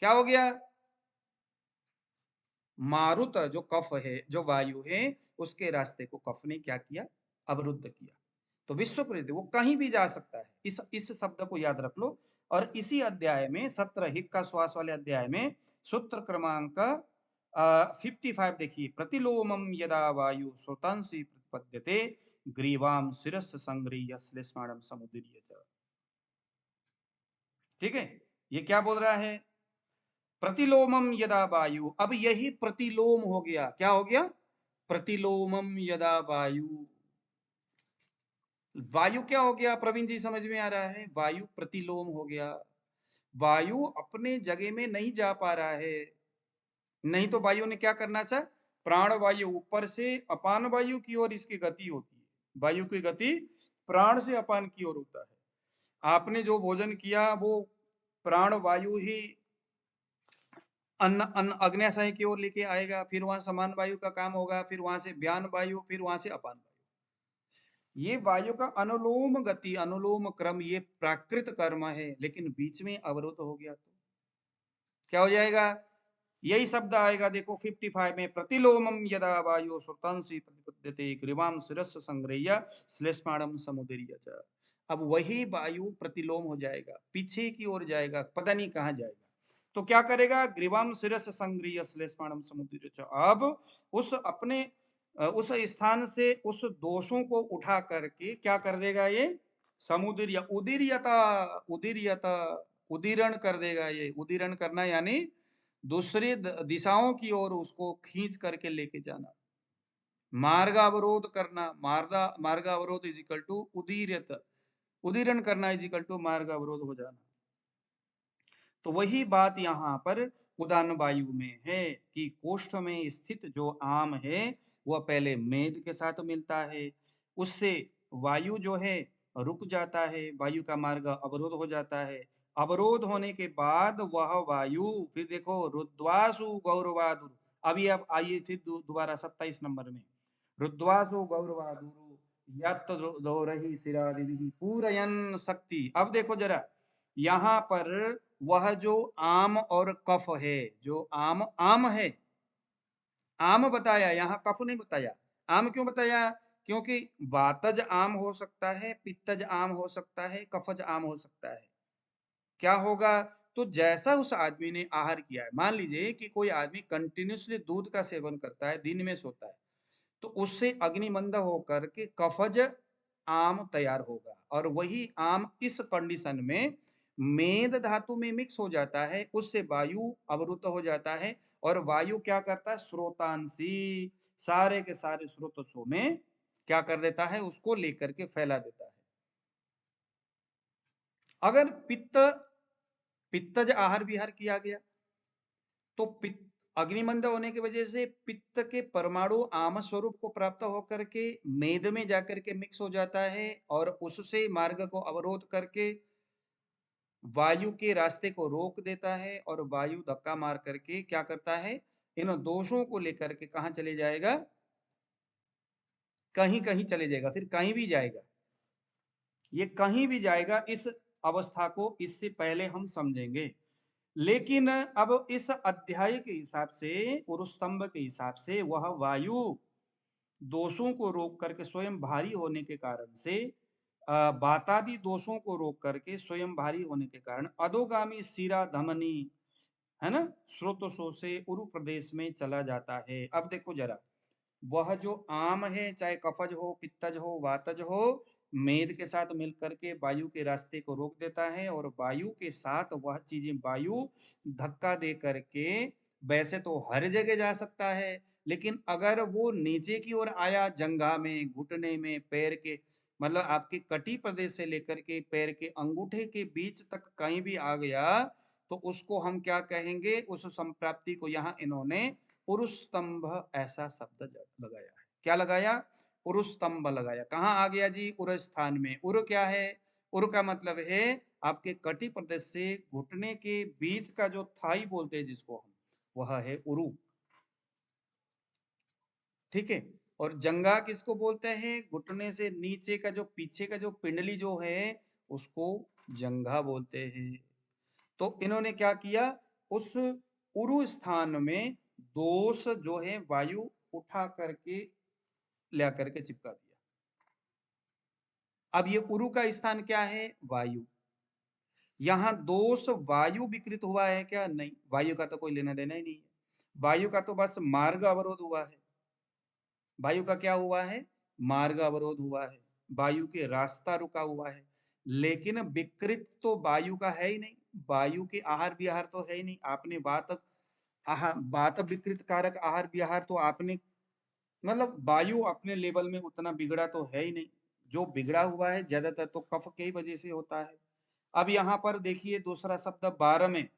क्या हो गया? मारुत जो कफ है, जो वायु है, उसके रास्ते को कफ ने क्या किया? अवरुद्ध किया। तो विश्व प्रेत वो कहीं भी जा सकता है। इस शब्द को याद रख लो। और इसी अध्याय में 17 हिक्का श्वास वाले अध्याय में सूत्र क्रमांक 55 देखिए, प्रतिलोमम यदा वायु श्रोतांसी प्रतिपद्यते ग्रीवाम शिरस संग्रह्य श्लेष्माणम समुदीर्य च। ठीक है, ये क्या बोल रहा है? प्रतिलोमम यदा वायु, अब यही प्रतिलोम हो गया। क्या हो गया? प्रतिलोमम यदा वायु। वायु क्या हो गया? प्रवीण जी समझ में आ रहा है? वायु प्रतिलोम हो गया। वायु अपने जगह में नहीं जा पा रहा है। नहीं तो वायु ने क्या करना था? प्राण वायु ऊपर से अपान वायु की ओर इसकी गति होती है। वायु की गति प्राण से अपान की ओर होता है। आपने जो भोजन किया वो प्राण वायु ही अन्न अन्न अग्न्याशय की ओर लेके आएगा, फिर वहां समान वायु का काम होगा, फिर वहां से व्यान वायु, फिर वहां से अपान वायु। ये वायु का अनुलोम गति, अनुलोम क्रम, ये प्राकृत कर्म है। लेकिन बीच में अवरोध हो गया तो क्या हो जाएगा? यही शब्द आएगा, देखो 55 में, प्रतिलोमम यदा वायु श्रुतांसि प्रतिपद्यते ग्रीवाम शिरस संग्रह्य श्लेष्माणम समुदीर्य च। अब वही वायु प्रतिलोम हो जाएगा, पीछे की ओर जाएगा, पता नहीं कहां जाएगा। तो क्या करेगा? ग्रीवाम शिरस संग्रह्य श्लेष्माणम समुदीर्य च। अब उस अपने उस स्थान से उस दोषों को उठा करके क्या कर देगा? ये समुदीर्य, उदीर्यता, उदीर्यता, उदीरण कर देगा। ये उदीरण करना यानी दूसरी दिशाओं की ओर उसको खींच करके लेके जाना। मार्गावरोध करना, मार्गावरोध इज इक्वल टू उदीर्यत, उदीरण करना इज इक्वल टू मार्गावरोध हो जाना। तो वही बात यहाँ पर उदान वायु में है कि कोष्ठ में स्थित जो आम है वह पहले मेद के साथ मिलता है, उससे वायु जो है रुक जाता है, वायु का मार्ग अवरोध हो जाता है। अवरोध होने के बाद वह वायु, फिर देखो रुद्वासु गौरवादुर। अभी अब आइए फिर दोबारा 27 नंबर में, रुद्वासु गौरवादुर यत् दोरहि सिरादिभिः पूरयन् शक्ति। अब देखो जरा यहाँ पर वह जो आम और कफ है, जो आम आम है, आम बताया, यहाँ कफ नहीं बताया। आम क्यों बताया? क्योंकि वातज आम हो सकता है, पित्तज आम हो सकता है, कफज आम हो सकता है। क्या होगा? तो जैसा उस आदमी ने आहार किया है, मान लीजिए कि कोई आदमी कंटिन्यूसली दूध का सेवन करता है, दिन में सोता है, तो उससे अग्निमंद होकर के कफज आम तैयार होगा, और वही आम इस कंडीशन में मेद धातु में मिक्स हो जाता है, उससे वायु अवरुद्ध हो जाता है, और वायु क्या करता है? स्रोतांशी, सारे के सारे स्रोतों में क्या कर देता है? उसको लेकर के फैला देता है। अगर पित्तज आहार विहार किया गया, तो पित्त अग्निमंद होने की वजह से पित्त के परमाणु आम स्वरूप को प्राप्त होकर के मेद में जाकर के मिक्स हो जाता है, और उससे मार्ग को अवरोध करके वायु के रास्ते को रोक देता है, और वायु धक्का मार करके क्या करता है? इन दोषों को लेकर के कहां चले जाएगा? कहीं कहीं चले जाएगा, फिर कहीं भी जाएगा, ये कहीं भी जाएगा। इस अवस्था को इससे पहले हम समझेंगे। लेकिन अब इस अध्याय के हिसाब से, उरुस्तंभ के हिसाब से, वह वायु दोषों को रोक करके स्वयं भारी होने के कारण से, बातादि दोषों को रोक करके स्वयं भारी होने के कारण अधोगामी शिरा धमनी, है ना, स्रोतों से उरु प्रदेश में चला जाता है। अब देखो जरा, वह जो आम है, चाहे कफज हो, पित्तज हो, वातज हो, मेद के साथ मिलकर के वायु के रास्ते को रोक देता है, और वायु के साथ वह चीजें, वायु धक्का दे करके, वैसे तो हर जगह जा सकता है, लेकिन अगर वो नीचे की ओर आया, जंघा में, घुटने में, पैर के, मतलब आपके कटी प्रदेश से लेकर के पैर के अंगूठे के बीच तक कहीं भी आ गया, तो उसको हम क्या कहेंगे? उस संप्राप्ति को यहाँ इन्होंने उरुस्तंभ ऐसा शब्द लगाया है। क्या लगाया? उरुस्तंभ लगाया। कहाँ आ गया जी? उर स्थान में। उर क्या है? उर का मतलब है आपके कटी प्रदेश से घुटने के बीच का जो थाई बोलते हैं जिसको हम, वह है उरु। ठीक है। और जंगा किसको बोलते हैं? घुटने से नीचे का जो पीछे का जो पिंडली जो है, उसको जंघा बोलते हैं। तो इन्होंने क्या किया? उस उरु स्थान में दोष जो है वायु उठा करके ला करके चिपका दिया। अब ये उरु का स्थान क्या है? वायु। यहां दोष वायु विकृत हुआ है क्या? नहीं, वायु का तो कोई लेना देना ही नहीं है। वायु का तो बस मार्ग अवरोध हुआ है। वायु का क्या हुआ है? मार्ग अवरोध हुआ है, वायु के रास्ता रुका हुआ है। लेकिन विकृत तो वायु का है ही नहीं, वायु के आहार विहार तो है ही नहीं। आपने बात विकृत कारक आहार विहार तो आपने, मतलब वायु अपने लेवल में उतना बिगड़ा तो है ही नहीं। जो बिगड़ा हुआ है ज्यादातर तो कफ के वजह से होता है। अब यहाँ पर देखिए दूसरा शब्द 12 में,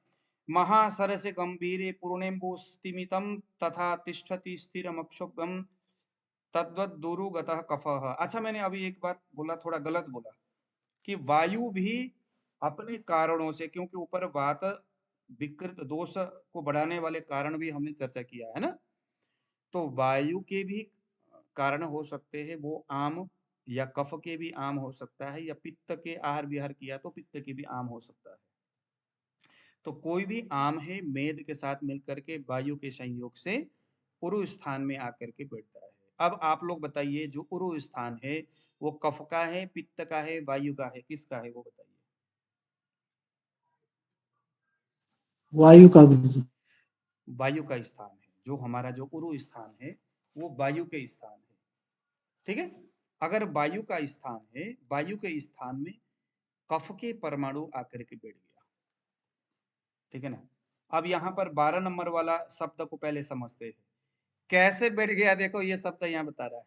महासरस गंभीरे पूर्णेम्बु स्तिमितम तथा तिष्ठति स्थिरमक्षुब्धम तद्वत दुरुगतः कफः। अच्छा, मैंने अभी एक बात बोला, थोड़ा गलत बोला, कि वायु भी अपने कारणों से, क्योंकि ऊपर वात विकृत दोष को बढ़ाने वाले कारण भी हमने चर्चा किया है ना, तो वायु के भी कारण हो सकते हैं, वो आम, या कफ के भी आम हो सकता है, या पित्त के आहार विहार किया तो पित्त के भी आम हो सकता है। तो कोई भी आम है, मेद के साथ मिलकर के वायु के संयोग से उरु स्थान में आकर के बैठता है। अब आप लोग बताइए, जो उरु स्थान है वो कफ का है, पित्त का है, वायु का है, किसका है वो बताइए? वायु का गुरुजी। वायु का स्थान है। जो हमारा जो उरु स्थान है वो वायु के स्थान है। ठीक है। अगर वायु का स्थान है, वायु के स्थान में कफ के परमाणु आकर के बैठ गया, ठीक है ना। अब यहाँ पर 12 नंबर वाला शब्द को पहले समझते हैं, कैसे बैठ गया। देखो ये शब्द यहाँ बता रहा है,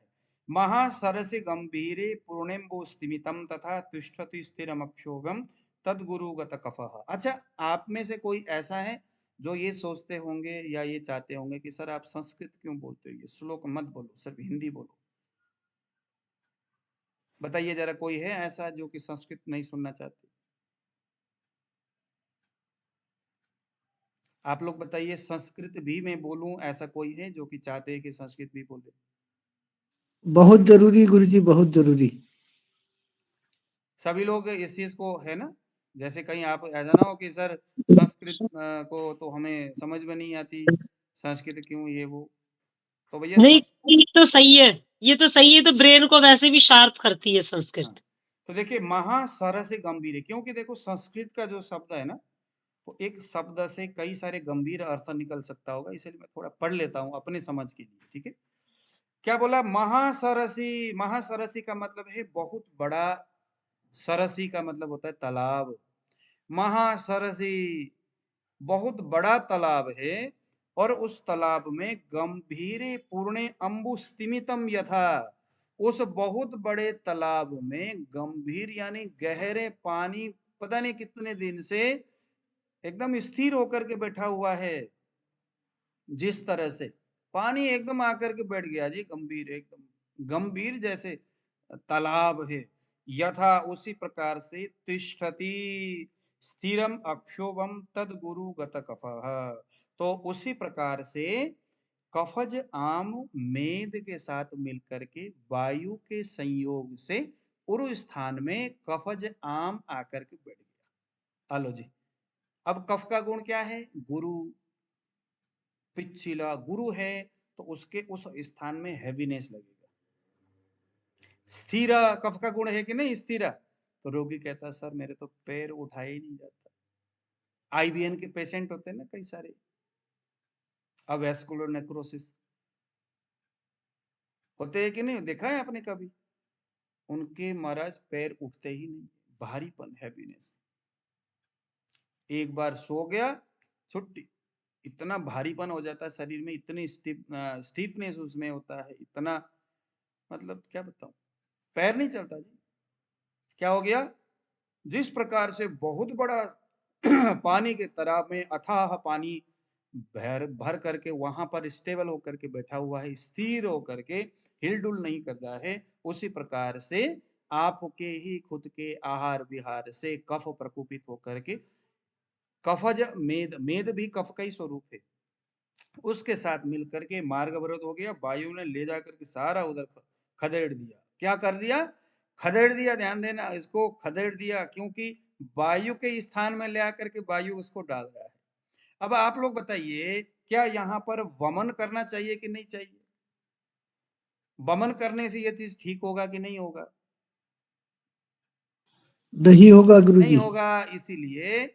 महासरसि गंभीरे पूर्णेम्बु स्तिमितम तथा तिष्ठति स्थिरमक्षोभ्यम तद्गुरुगत कफः। अच्छा, आप में से कोई ऐसा है जो ये सोचते होंगे या ये चाहते होंगे कि सर आप संस्कृत क्यों बोलते हो, ये श्लोक मत बोलो, सिर्फ हिंदी बोलो। बताइए जरा, कोई है ऐसा जो कि संस्कृत नहीं सुनना चाहते? आप लोग बताइए, संस्कृत भी मैं बोलूं, ऐसा कोई है जो कि चाहते हैं कि संस्कृत भी बोले? बहुत जरूरी गुरुजी, बहुत जरूरी। सभी लोग इस चीज को है ना? जैसे कहीं आप ऐसा ना हो कि सर संस्कृत को तो हमें समझ में नहीं आती, संस्कृत क्यों ये वो। तो भैया नहीं, ये तो सही है, ये तो सही है, तो ब्रेन को वैसे भी शार्प करती है संस्कृत। हाँ, तो देखिए महासर से गंभीर है, क्योंकि देखो संस्कृत का जो शब्द है ना, तो एक शब्द से कई सारे गंभीर अर्थ निकल सकता होगा, इसलिए मैं थोड़ा पढ़ लेता हूँ अपने समझ के लिए, ठीक है? क्या बोला? महासरसी। महासरसी का मतलब है बहुत बड़ा, सरसी का मतलब होता है तालाब। महासरसी बहुत बड़ा तालाब है, और उस तालाब में गंभीरे पूर्णे अम्बुस्तिमितम यथा, उस बहुत बड़े तालाब में गंभीर यानी गहरे पानी पता नहीं कितने दिन से एकदम स्थिर होकर के बैठा हुआ है। जिस तरह से पानी एकदम आकर के बैठ गया जी, गंभीर, एकदम गंभीर जैसे तालाब है, यथा उसी प्रकार से तिष्ठति स्थिरम अक्षोभम तद गुरु गत कफः, तो उसी प्रकार से कफज आम मेद के साथ मिलकर के वायु के संयोग से उरु स्थान में कफज आम आकर के बैठ गया। आलो जी, अब कफ का गुण क्या है? गुरु। पिछिला गुरु है तो उसके उस स्थान में हैवीनेस लगेगा। स्थिरा कफ का गुण है कि नहीं? स्थिरा। तो रोगी कहता है सर मेरे तो पैर उठाया ही नहीं जाता। आईबीएन के पेशेंट होते हैं ना कई सारे, अवेस्कुलर नेक्रोसिस होते हैं कि नहीं, देखा है आपने कभी? उनके महाराज पैर उठते ही नहीं, भारीपन, हैवीनेस। एक बार सो गया, छुट्टी। इतना भारीपन हो जाता है शरीर में, इतनी स्टीफनेस उसमें होता है, इतना मतलब क्या बताऊं, पैर नहीं चलता जी। क्या हो गया? जिस प्रकार से बहुत बड़ा पानी के तालाब में अथाह पानी भर भर करके वहां पर स्टेबल होकर के बैठा हुआ है, स्थिर होकर के हिलडुल नहीं कर रहा है, उसी प्रकार से आपके ही खुद के आहार विहार से कफ प्रकोपित होकर के कफज मेद, मेद भी कफ का ही स्वरूप है, उसके साथ मिलकर के मार्ग अवरोध हो गया। वायु ने ले जाकर के सारा उधर खदेड़ दिया। क्या कर दिया? खदेड़ दिया। ध्यान देना, इसको खदेड़ दिया, क्योंकि वायु के स्थान में ले आकर के वायु उसको डाल रहा है। अब आप लोग बताइए, क्या यहाँ पर वमन करना चाहिए कि नहीं चाहिए? वमन करने से ये चीज ठीक होगा कि नहीं होगा? नहीं होगा नहीं गुरुजी। होगा, इसीलिए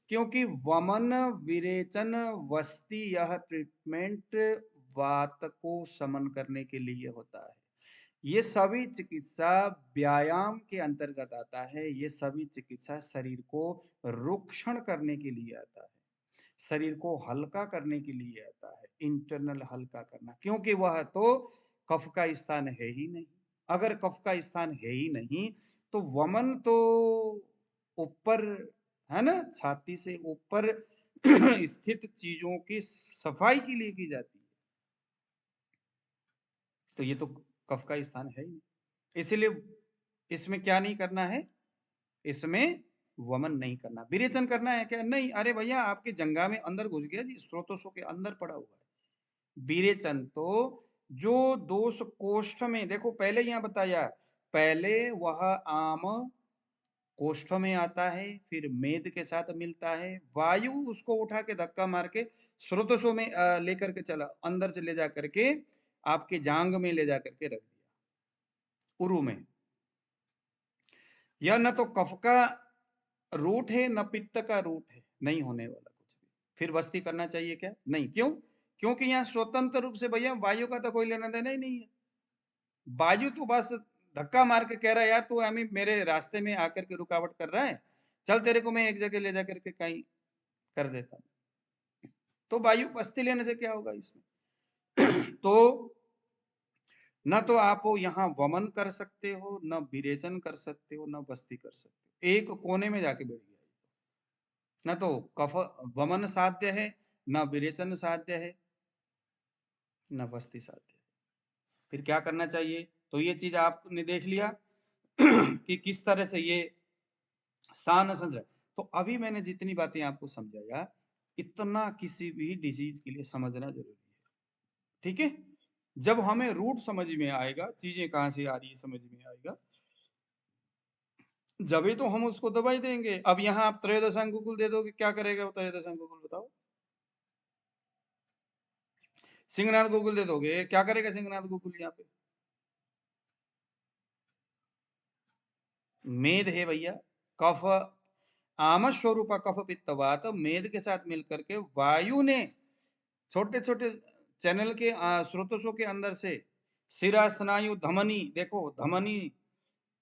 क्योंकि वमन विरेचन वस्ती यह ट्रीटमेंट वात को समन करने के लिए होता है। ये सभी चिकित्सा व्यायाम के अंतर्गत आता है। ये सभी चिकित्सा शरीर को रुक्षण करने के लिए आता है, शरीर को हल्का करने के लिए आता है, इंटरनल हल्का करना, क्योंकि वह तो कफ का स्थान है ही नहीं। अगर कफ का स्थान है ही नहीं तो वमन तो ऊपर, है ना, छाती से ऊपर स्थित चीजों की सफाई के लिए की जाती है, तो ये तो कफ का स्थान है ही नहीं। इसलिए इसमें क्या नहीं करना है? इसमें वमन नहीं करना। विरेचन करना है क्या? नहीं। अरे भैया आपके जंगा में अंदर घुस गया जी, स्रोतों के अंदर पड़ा हुआ है। विरेचन तो जो दोष कोष्ठ में, देखो पहले यहाँ बताया, पहले वह आम कोष्ठ में आता है, फिर मेद के साथ मिलता है, वायु उसको उठा के धक्का मार के स्रोतों में लेकर के चला, अंदर से ले जा करके आपके जांग में ले जा करके रख दिया, उरु में। यह न तो कफ का रूट है न पित्त का रूट है, नहीं होने वाला कुछ भी। फिर वस्ती करना चाहिए क्या? नहीं। क्यों? क्योंकि यहाँ स्वतंत्र रूप से भैया वायु का तो कोई लेना देना ही नहीं है। वायु तो बस धक्का मार के कह रहा है यार तू हमें मेरे रास्ते में आकर के रुकावट कर रहा है, चल तेरे को मैं एक जगह ले जाकर के कहीं कर देता हूं। तो वायु बस्ती लेने से क्या होगा इसमें? तो न तो आप यहाँ वमन कर सकते हो, न विरेचन कर सकते हो, न बस्ती कर सकते हो, एक कोने में जाके बैठ गया। न तो कफ वमन साध्य है, न विरेचन साध्य है, न बस्ती साध्य है। फिर क्या करना चाहिए? तो ये चीज आपने देख लिया कि किस तरह से ये स्थान संचय। तो अभी मैंने जितनी बातें आपको समझाया, इतना किसी भी डिजीज के लिए समझना जरूरी है। ठीक है, जब हमें रूट समझ में आएगा, चीजें कहां से आ रही है समझ में आएगा, जब तो हम उसको दवाई देंगे। अब यहाँ आप त्रयोदशांकुकुल दे दोगे, क्या करेगा वो त्रयोदशांकुकुल, बताओ। सिंहनाथ गोकुल दे दोगे, क्या करेगा सिंहनाथ गोकुल? यहाँ पे मेद है भैया, कफ आम स्वरूप कफ पित्तवात, मेद के साथ मिलकर के वायु ने छोटे छोटे चैनल के स्रोतों के अंदर से सिरा स्नायु धमनी, देखो धमनी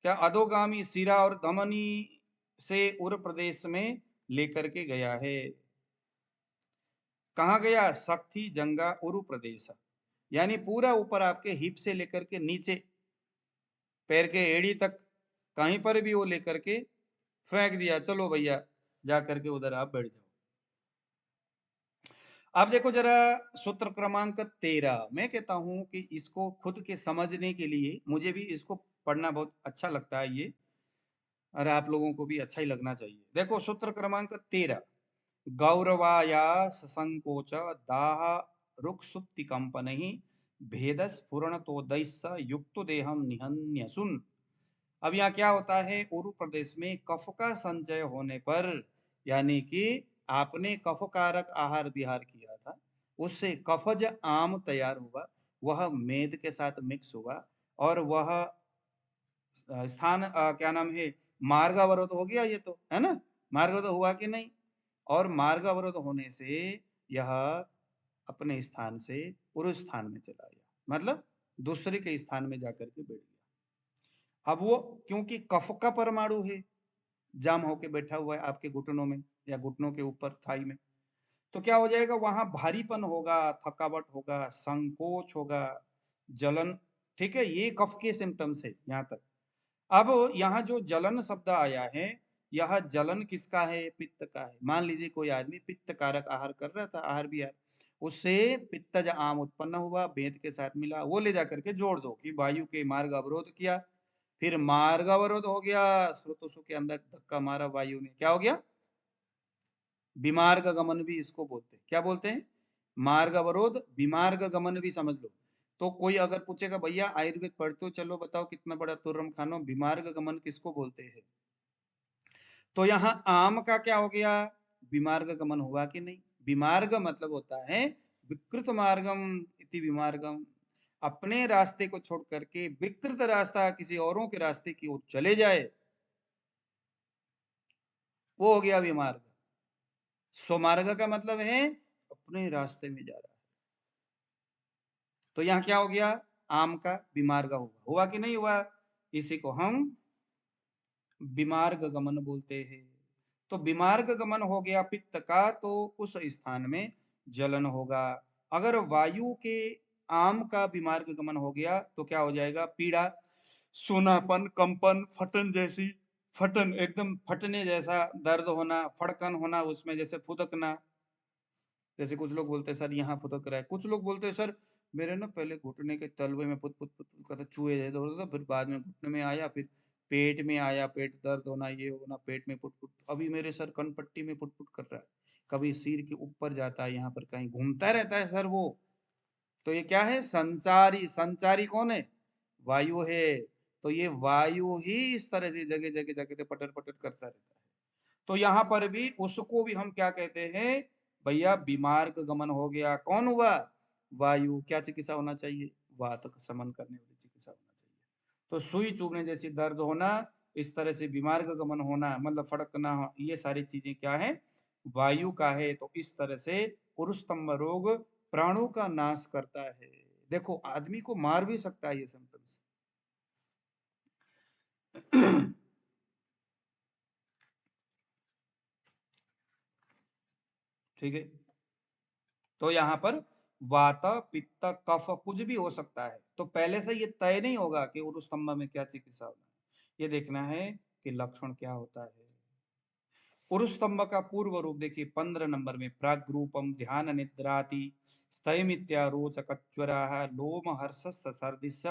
क्या अधोगामी सिरा और धमनी से उर प्रदेश में लेकर के गया है। कहा गया? शक्ति जंगा उरु प्रदेश, यानी पूरा ऊपर आपके हिप से लेकर के नीचे पैर के एड़ी तक कहीं पर भी वो लेकर के फेंक दिया। चलो भैया जा करके उधर आप बैठ जाओ। आप देखो जरा सूत्र क्रमांक 13, मैं कहता हूं कि इसको खुद के समझने के लिए मुझे भी इसको पढ़ना बहुत अच्छा लगता है ये, और आप लोगों को भी अच्छा ही लगना चाहिए। देखो सूत्र क्रमांक 13, गौरवाया ससंकोच दाह रुक सुप्ति कंपन ही भेद स्फुरण तो दैस युक्त देहम निहन्य सुन। अब यहाँ क्या होता है, उरु प्रदेश में कफ का संचय होने पर, यानी कि आपने कफ कारक आहार विहार किया था, उससे कफज आम तैयार हुआ, वह मेद के साथ मिक्स हुआ, और वह स्थान क्या नाम है, मार्ग अवरोध हो गया। ये तो है ना, मार्ग अवरोध हुआ कि नहीं? और मार्ग अवरोध होने से यह अपने स्थान से उस स्थान में चला गया, मतलब दूसरे के स्थान में जाकर के बैठ गया। अब वो क्योंकि कफ का परमाणु है, जाम होके बैठा हुआ है आपके घुटनों में या घुटनों के ऊपर थाई में, तो क्या हो जाएगा, वहां भारीपन होगा, थकावट होगा, संकोच होगा, जलन। ठीक है, ये कफ के सिम्टम्स है यहाँ तक। अब यहाँ जो जलन शब्द आया है, यह जलन किसका है? पित्त का है। मान लीजिए कोई आदमी पित्त कारक आहार कर रहा था, आहार विहार, उससे पित्तज आम उत्पन्न हुआ, वेद के साथ मिला, वो ले जाकर के जोड़ दो कि वायु के मार्ग अवरोध किया, फिर मार्ग अवरोध हो गया, स्रोतों के अंदर धक्का मारा वायु ने, क्या हो गया? विमार्ग गमन भी इसको बोलते हैं। क्या बोलते हैं? मार्ग अवरोध, विमार्ग गमन भी समझ लो। तो कोई अगर पूछेगा भैया आयुर्वेद पढ़ते हो, चलो बताओ कितना बड़ा तुर्रम खानो, विमार्ग गमन किसको बोलते हैं? तो यहाँ आम का क्या हो गया? विमार्ग गमन हुआ कि नहीं? विमार्ग मतलब होता है विकृत मार्गम इति विमार्गम, अपने रास्ते को छोड़ करके विकृत रास्ता किसी औरों के रास्ते की ओर चले जाए, वो हो गया विमार्ग। स्वमार्ग का मतलब है अपने रास्ते में जा रहा है। तो यहाँ क्या हो गया? आम का विमार्ग हुआ, हुआ कि नहीं हुआ? इसी को हम विमार्ग गमन बोलते हैं। तो विमार्ग गमन हो गया पित्त का, तो उस स्थान में जलन होगा। अगर वायु के आम का विमार्ग गमन हो गया तो क्या हो जाएगा? पीड़ा, सूनापन, कंपन, फटन जैसी, फटन एकदम फटने जैसा, दर्द होना, फड़कन होना, उसमें जैसे फुदकना, जैसे कुछ लोग बोलते हैं सर यहाँ फुदक रहा है, कुछ लोग बोलते हैं सर मेरे ना पहले घुटने के तलवे में पुत पुत पुत करता चूहे जैसे होता था, फिर बाद में घुटने में आया, फिर पेट में आया, पेट दर्द होना, ये होना, पेट में पुट पुट, अभी मेरे सर कनपट्टी में पुट पुट कर रहा है, कभी सिर के ऊपर जाता है, यहाँ पर कहीं घूमता रहता है सर वो। तो ये क्या है? संचारी। संचारी कौन है? वायु है। तो ये वायु ही इस तरह से जगह जगह जगह पटर पटर करता रहता है। तो यहाँ पर भी उसको भी हम क्या कहते हैं भैया? विमार्ग गमन हो गया। कौन हुआ? वायु। क्या चिकित्सा होना चाहिए? वात का शमन करने वाली चिकित्सा होना चाहिए। तो सुई चुभने जैसी दर्द होना, इस तरह से विमार्ग गमन होना, मतलब फड़कना, ये सारी चीजें क्या है? वायु का है। तो इस तरह से पुरुषतंभ रोग प्राणों का नाश करता है। देखो आदमी को मार भी सकता है ये सिम्टम्स। ठीक है, तो यहाँ पर वात, पित्त, कफ कुछ भी हो सकता है। तो पहले से ये तय नहीं होगा कि उरुस स्तंभ में क्या चिकित्सा होना है, ये देखना है कि लक्षण क्या होता है। उरुस स्तंभ का पूर्व रूप देखिए 15 नंबर में, प्राग्रूपम ध्यान निद्राति स्थैमित्यारोचकच्वराः लोम हर्षस् सर्दिश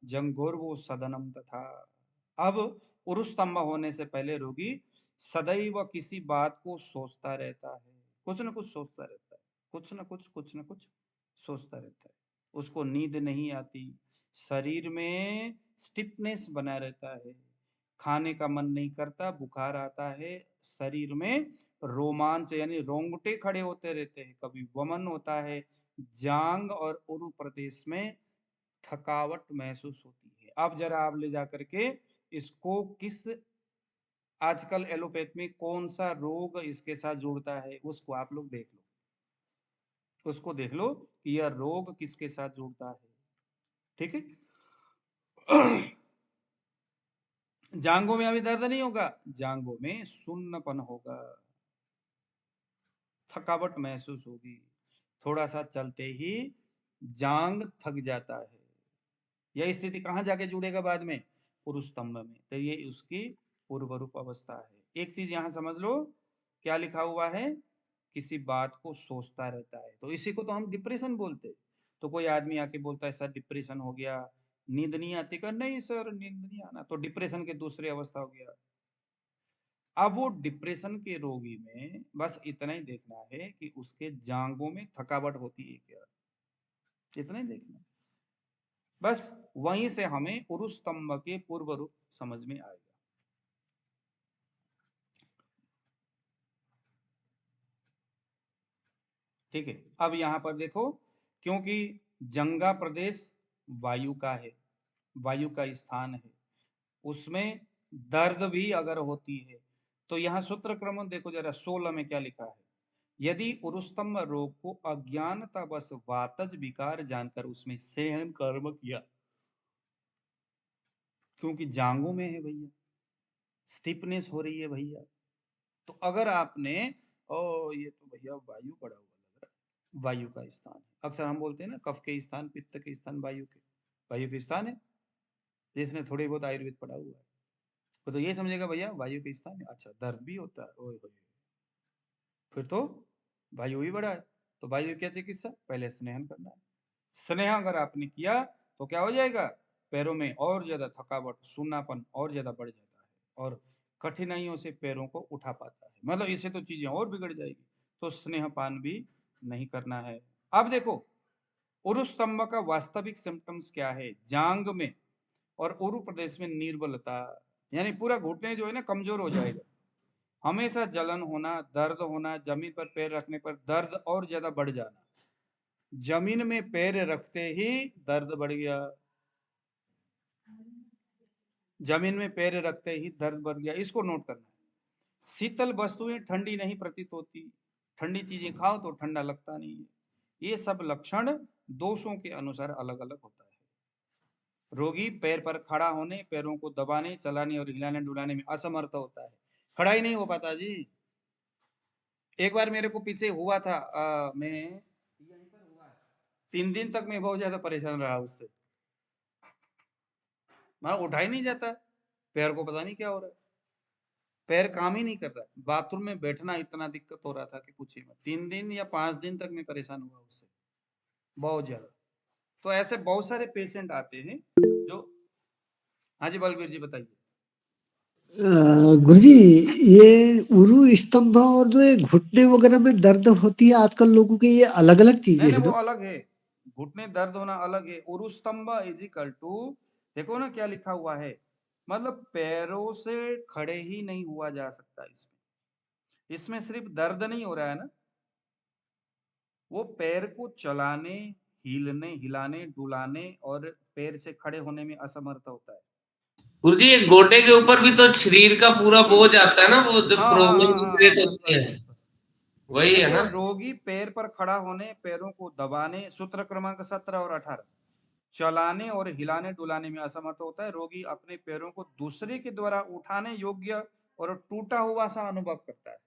जंघोर्वो सदनम तथा। अब उरुस स्तंभ होने से पहले रोगी सदैव किसी बात को सोचता रहता है। कुछ ना कुछ सोचता रहता है, कुछ ना कुछ सोचता रहता है। उसको नींद नहीं आती, शरीर में स्टिफनेस बना रहता है, खाने का मन नहीं करता, बुखार आता है, शरीर में रोमांच यानी रोंगटे खड़े होते रहते हैं, कभी वमन होता है, जांग और उरु प्रदेश में थकावट महसूस होती है। अब जरा आप ले जा करके इसको किस आजकल एलोपैथ में कौन सा रोग इसके साथ जुड़ता है उसको आप लोग देख लो, उसको देख लो कि यह रोग किसके साथ जुड़ता है। ठीक है। जांघों में अभी दर्द नहीं होगा, जांघों में सुन्नपन होगा, थकावट महसूस होगी, थोड़ा सा चलते ही जांग थक जाता है। यह स्थिति कहाँ जाके जुड़ेगा बाद में? पुरुष स्तंभ में। तो ये उसकी पूर्व रूप अवस्था है। एक चीज यहां समझ लो, क्या लिखा हुआ है? किसी बात को सोचता रहता है, तो इसी को तो हम डिप्रेशन बोलते हैं। तो कोई आदमी आके बोलता है सर डिप्रेशन हो गया, नींद नहीं आती, कर नहीं सर नींद नहीं आना, तो डिप्रेशन के दूसरी अवस्था हो गया। अब वो डिप्रेशन के रोगी में बस इतना ही देखना है कि उसके जांघों में थकावट होती है क्या, इतना ही देखना है। बस वहीं से हमें पुरुष स्तंभ के पूर्व रूप समझ में आएगा। ठीक है, अब यहां पर देखो, क्योंकि जंगा प्रदेश वायु का है, वायु का स्थान है, उसमें दर्द भी अगर होती है तो यहाँ सूत्र क्रम देखो जरा 16 में क्या लिखा है? यदि उरुस्तंभ रोग को अज्ञानता बस वातज विकार जानकर उसमें सहन कर्म किया, क्योंकि जांगों में है भैया, स्टिफनेस हो रही है भैया, तो अगर आपने ओ ये तो भैया वायु पड़ा हुआ लग रहा है, वायु का स्थान है। अक्सर हम बोलते हैं ना कफ के स्थान, पित्त के स्थान, वायु के स्थान है। जिसने थोड़ी बहुत आयुर्वेद पढ़ा हुआ है वो तो ये समझेगा भैया वायु के स्थान है। अच्छा दर्द भी होता है, ओए होए, फिर तो वायु ही बड़ा है। तो वायु क्या चिकित्सा? पहले स्नेहन करना है। स्नेह अगर आपने किया तो क्या हो जाएगा? पैरों में और ज्यादा थकावट, सूनापन और ज्यादा बढ़ जाता है और कठिनाइयों से पैरों को उठा पाता है, मतलब इससे तो चीजें और बिगड़ जाएगी। तो स्नेहपान भी नहीं करना है। अब देखो उरु स्तंभ का वास्तविक सिम्टम्स क्या है? जांग में और उरु प्रदेश में निर्बलता, यानी पूरा घुटने जो है ना कमजोर हो जाएगा, हमेशा जलन होना, दर्द होना, जमीन पर पैर रखने पर दर्द और ज्यादा बढ़ जाना, जमीन में पैर रखते ही दर्द बढ़ गया, जमीन में पैर रखते ही दर्द बढ़ गया, इसको नोट करना है। शीतल वस्तुएं ठंडी नहीं प्रतीत होती, ठंडी चीजें खाओ तो ठंडा लगता नहीं है। ये सब लक्षण दोषों के अनुसार अलग अलग होता है। रोगी पैर पर खड़ा होने, पैरों को दबाने, चलाने और हिलाने डुलाने में असमर्थ होता है, खड़ा ही नहीं हो पाता जी। एक बार मेरे को पीछे हुआ था, मैं यहीं पर हुआ है, 3 दिन तक मैं बहुत ज्यादा परेशान रहा उससे, मैं उठा ही नहीं जाता, पैर को पता नहीं क्या हो रहा है, पैर काम ही नहीं कर रहा, बाथरूम में बैठना इतना दिक्कत हो रहा था कि पूछिए मत। 3 दिन या 5 दिन तक मैं परेशान हुआ उससे बहुत ज्यादा। तो ऐसे बहुत सारे पेशेंट आते हैं जो, हाँ जी बलबीर जी बताइए। गुरुजी, ये उरु स्तंभ और जो ये घुटने वगैरह में दर्द होती है आजकल लोगों के, ये अलग अलग नहीं चीजें नहीं है वो ना? अलग है, घुटने दर्द होना अलग है। उरुस्तंभ इजिकल टू, देखो ना क्या लिखा हुआ है, मतलब पैरों से खड़े ही नहीं हुआ जा सकता इसमें, इसमें सिर्फ दर्द नहीं हो रहा है ना, वो पैर को चलाने, हिलने, हिलाने डुलाने और पैर से खड़े होने में असमर्थ होता है। गुरुजी ये गोटे के ऊपर भी तो शरीर का पूरा बोझ आता है ना, वो जो हाँ हाँ प्रॉब्लम हाँ हाँ हाँ, क्रिएट बस होती बस है, बस बस। वही है देखो ना। रोगी पैर पर खड़ा होने, पैरों को दबाने, सूत्र क्रमांक 17 और 18, चलाने और हिलाने डुलाने में असमर्थ होता है। रोगी अपने पैरों को दूसरे के द्वारा उठाने योग्य और टूटा हुआ सा अनुभव करता है,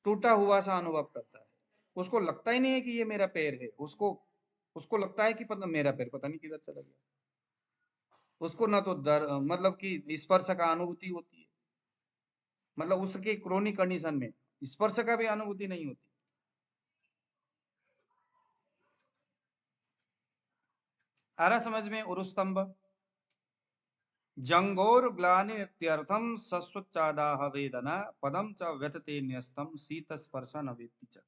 टूटा हुआ सा अनुभव करता है। उसको लगता ही नहीं है कि ये मेरा पैर है, उसको उसको लगता है कि पता मेरा पैर पता नहीं किधर चला गया। उसको ना तो मतलब कि स्पर्श का अनुभूति होती है, मतलब उसके क्रोनिक कंडीशन में स्पर्श का भी अनुभूति नहीं होती। आ रहा समझ में? उरुस्तंभ जंगोर्ग्लानित्यर्थम सस्वच्चादाह वेदना पदम च व्यथते न्यस्तम शीत स्पर्श न वेत्ति च।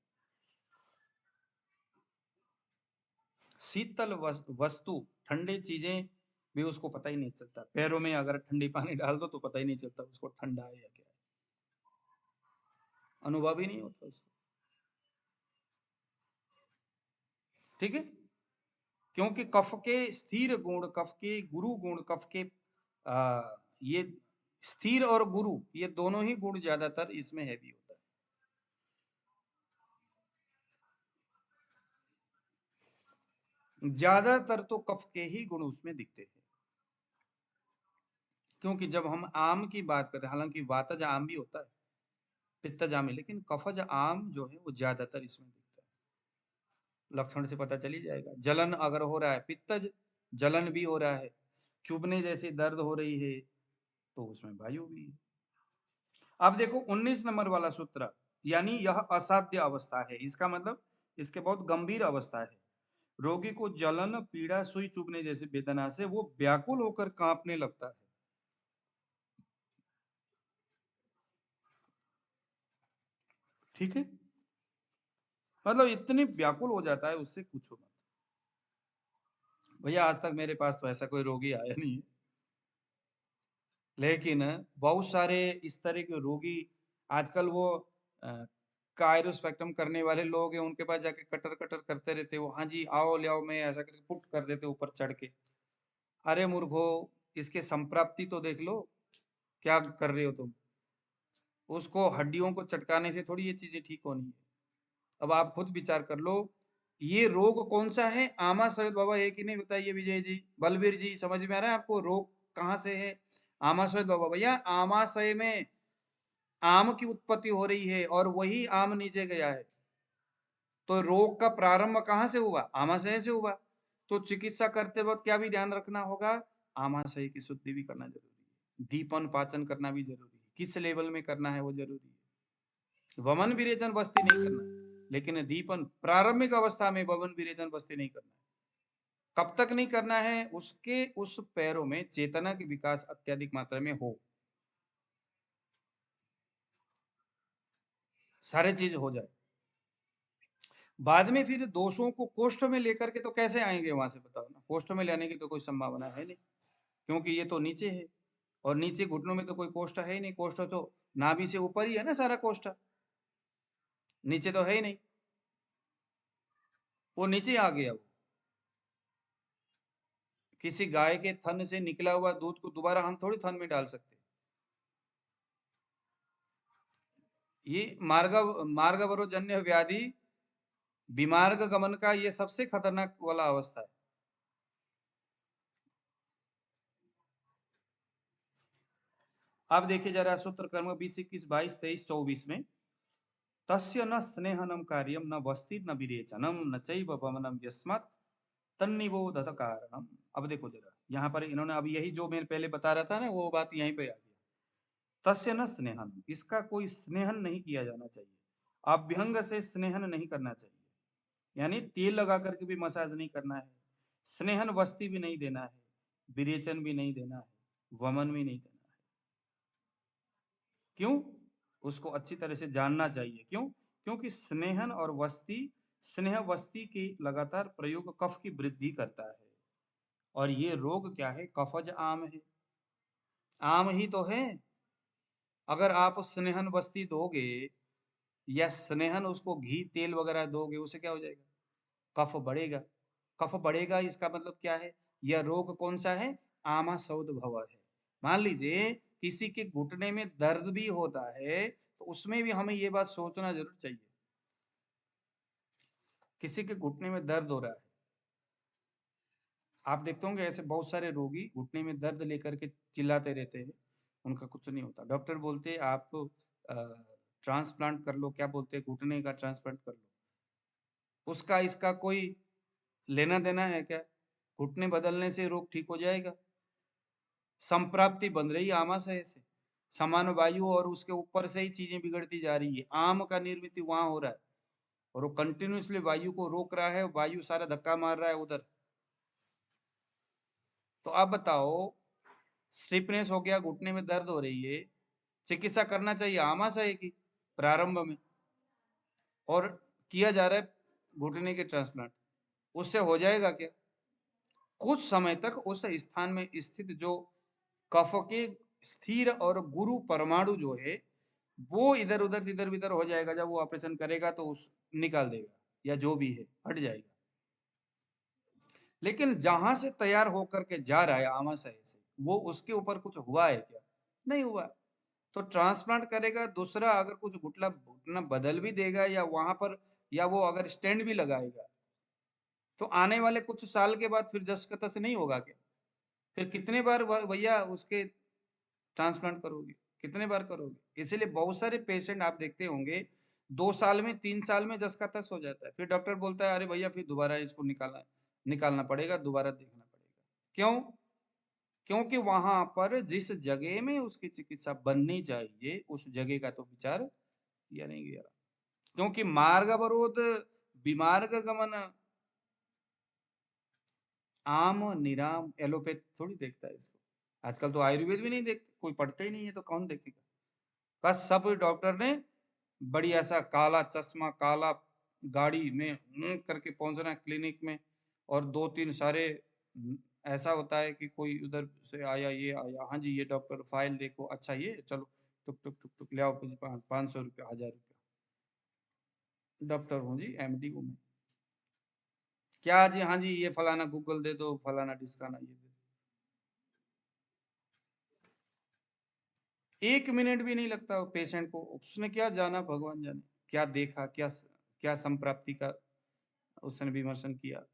शीतल वस्तु, ठंडी चीजें भी उसको पता ही नहीं चलता। पैरों में अगर ठंडी पानी डाल दो तो पता ही नहीं चलता उसको ठंडा है या क्या है, अनुभव ही नहीं होता उसको। ठीक है, क्योंकि कफ के स्थिर गुण, कफ के गुरु गुण, कफ के ये स्थिर और गुरु, ये दोनों ही गुण ज्यादातर इसमें हैवी होता है। ज्यादातर तो कफ के ही गुण उसमें दिखते हैं। क्योंकि जब हम आम की बात करते हैं, हालांकि वातज आम भी होता है, पित्तज आम है, लेकिन कफज आम जो है वो ज्यादातर इसमें दिखता है। लक्षण से पता चली जाएगा। जलन अगर हो रहा है, पित्तज जलन भी हो रहा है, चुभने जैसी दर्द हो रही है, तो उसमें वायु भी है। अब देखो 19 नंबर वाला सूत्र, यानी यह असाध्य अवस्था है, इसका मतलब इसके बहुत गंभीर अवस्था है। रोगी को जलन, पीड़ा, सुई चुभने जैसी वेदना से वो व्याकुल होकर कांपने लगता है। ठीक है, मतलब इतनी व्याकुल हो जाता है, उससे पूछो मत। भैया आज तक मेरे पास तो ऐसा कोई रोगी आया नहीं है, लेकिन बहुत सारे इस तरह के रोगी आजकल वो कायरोस्पेक्टम करने वाले लोग हैं, उनके पास जाके कटर कटर करते रहते वो, हाँ जी आओ ले आओ, मैं ऐसा करके पुट कर देते ऊपर चढ़ के। अरे मूर्खो, इसके संप्राप्ति तो देख लो, क्या कर रहे हो तुम। उसको हड्डियों को चटकाने से थोड़ी ये चीजें ठीक होनी है। अब आप खुद विचार कर लो, ये रोग कौन सा है। आमाशय बाबा है कि नहीं बताइए विजय जी, बलवीर जी, समझ में आ रहा है आपको रोग कहाँ से है। आमाशय बाबा, भैया आमाशय में आम की उत्पत्ति हो रही है और वही आम नीचे गया है, तो रोग का प्रारंभ कहाँ से हुआ, आमाशय से हुआ। तो चिकित्सा करते वक्त क्या भी ध्यान रखना होगा, आमाशय की शुद्धि भी करना जरूरी है, दीपन पाचन करना भी जरूरी है, किस लेवल में करना है वो जरूरी है। वमन विरेचन बस्ती नहीं करना है, लेकिन दीपन प्रारंभिक अवस्था में वमन विरेचन बस्ती नहीं करना है। कब तक नहीं करना है, उसके उस पैरों में चेतना की विकास अत्यधिक मात्रा में हो, सारे चीज हो जाए। बाद में फिर दोषों को कोष्ठ में लेकर के तो कैसे आएंगे वहां से, बताओ ना। कोष्ठ में लाने की तो कोई संभावना है नहीं, क्योंकि ये तो नीचे है, और नीचे घुटनों में तो कोई कोष्ठ है ही नहीं। कोष्ठ तो नाभि से ऊपर ही है ना सारा कोष्ठ, नीचे तो है ही नहीं, वो नीचे आ गया। वो किसी गाय के थन से निकला हुआ दूध को दोबारा हम थोड़ी थन में डाल सकते। ये मार्गवरोजन्य व्याधि, विमार्ग गमन का ये सबसे खतरनाक वाला अवस्था है। आप देखिए जरा सूत्र कर्म 20, 21, 22, 23, 24 में, तस्य न स्नेहनम कार्यम न वस्ति न विरेचनम न चैव वमनम यस्मात् तन्निबोधत कारणम। अब देखो जरा यहाँ पर इन्होंने अब यही जो मैं पहले बता रहा था ना, वो बात यहीं पे आ गया। तस्य न स्नेहन, इसका कोई स्नेहन नहीं किया जाना चाहिए, अभ्यंग से स्नेहन नहीं करना चाहिए, यानी तेल लगा करके भी मसाज नहीं करना है, स्नेहन वस्ती भी नहीं देना है, विरेचन भी नहीं देना है, वमन भी नहीं देना है। क्यों, उसको अच्छी तरह से जानना चाहिए। क्यों, क्योंकि स्नेहन और वस्ती, स्नेह वस्ती के लगातार प्रयोग कफ की वृद्धि करता है, और ये रोग क्या है, कफज आम है, आम ही तो है। अगर आप स्नेहन वस्ती दोगे या स्नेहन उसको घी तेल वगैरह दोगे, उससे क्या हो जाएगा, कफ बढ़ेगा। कफ बढ़ेगा इसका मतलब क्या है, यह रोग कौन सा है, आमाशय भव है। मान लीजिए किसी के घुटने में दर्द भी होता है, तो उसमें भी हमें ये बात सोचना जरूर चाहिए। किसी के घुटने में दर्द हो रहा है, आप देखते होंगे ऐसे बहुत सारे रोगी घुटने में दर्द लेकर के चिल्लाते रहते हैं, उनका कुछ नहीं होता। डॉक्टर बोलते हैं आप ट्रांसप्लांट कर लो, क्या बोलते हैं, घुटने का ट्रांसप्लांट कर लो। उसका इसका कोई लेना देना है क्या, घुटने बदलने से रोग ठीक हो जाएगा। संप्राप्ति बन रही है आमाशय से, समान वायु, और उसके ऊपर से ही चीजें बिगड़ती जा रही है। आम का निर्मित वहां हो रहा है, और वो कंटिन्यूसली वायु को रोक रहा है, वायु सारा धक्का मार रहा है उधर। तो आप बताओ, स्टिफनेस हो गया, घुटने में दर्द हो रही है, चिकित्सा करना चाहिए आमाशय की प्रारंभ में, और किया जा रहा है घुटने के ट्रांसप्लांट। उससे हो जाएगा क्या? कुछ समय तक उस स्थान में स्थित जो कफ के स्थिर और गुरु परमाणु जो है वो इधर उधर इधर उधर हो जाएगा। जब वो ऑपरेशन करेगा तो उस निकाल देगा, या जो भी है हट जाएगा। लेकिन जहां से तैयार होकर के जा रहा है आमाशय से, वो उसके ऊपर कुछ हुआ है क्या? नहीं हुआ। तो ट्रांसप्लांट करेगा दूसरा, अगर कुछ घुटना घुटना बदल भी देगा या वहां पर, या वो अगर स्टेंट भी लगाएगा, तो आने वाले कुछ साल के बाद फिर जस का तस नहीं होगा क्या? फिर कितने बार भैया उसके ट्रांसप्लांट करोगे, कितने बार करोगे? इसीलिए बहुत सारे पेशेंट आप देखते होंगे 2 साल में 3 साल में जस का तस हो जाता है। फिर डॉक्टर बोलता है अरे भैया फिर दोबारा इसको निकालना पड़ेगा, दोबारा देखना पड़ेगा। क्यों? क्योंकि वहां पर जिस जगह में उसकी चिकित्सा बननी चाहिए उस जगह का तो विचार किया नहीं गया। क्योंकि मार्ग अवरोध विमार्ग गमन आम निराम एलोपैथ थोड़ी देखता है इसको। आजकल तो आयुर्वेद भी नहीं देखते, कोई पढ़ता ही नहीं है, तो कौन देखेगा? बस सब डॉक्टर ने बढ़िया सा काला चश्मा, काला गाड़ी में करके पहुंचना क्लिनिक में, और 2-3 सारे ऐसा होता है कि कोई उधर से आया, ये आया, हाँ जी ये डॉक्टर फाइल देखो, अच्छा ये चलो, टुक टुक टुक टुक ले आओ, 500 रुपया, 1000 रुपया। डॉक्टर हूँ जी, एमडी हूँ मैं। क्या जी? हाँ जी ये फलाना गूगल दे दो, फलाना डिस्काना ये दे दो। 1 मिनट भी नहीं लगता पेशेंट को। उसने क्या जाना भगवान जाने, क्या देखा, क्या क्या संप्राप्ति का उसने विमर्शन किया।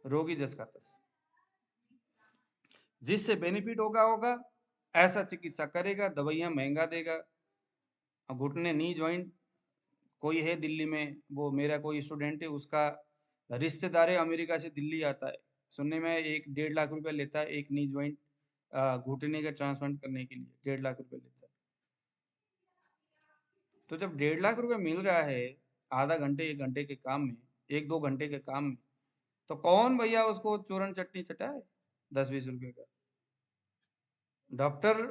रोगी जस का तस। जिससे बेनिफिट होगा होगा, ऐसा चिकित्सा करेगा, दवाइयां महंगा देगा। घुटने नी ज्वाइंट, कोई है दिल्ली में, वो मेरा कोई स्टूडेंट है, उसका रिश्तेदार है अमेरिका से दिल्ली आता है, सुनने में 1-1.5 लाख रुपया लेता है एक नी ज्वाइंट घुटने का ट्रांसप्लांट करने के लिए, 1.5 लाख रुपया लेता है। तो जब 1.5 लाख रुपया मिल रहा है आधा घंटे 1 घंटे के काम में, 1-2 घंटे के काम में, तो कौन भैया उसको चूरन चटनी चटाए 10-20 रुपए का? डॉक्टर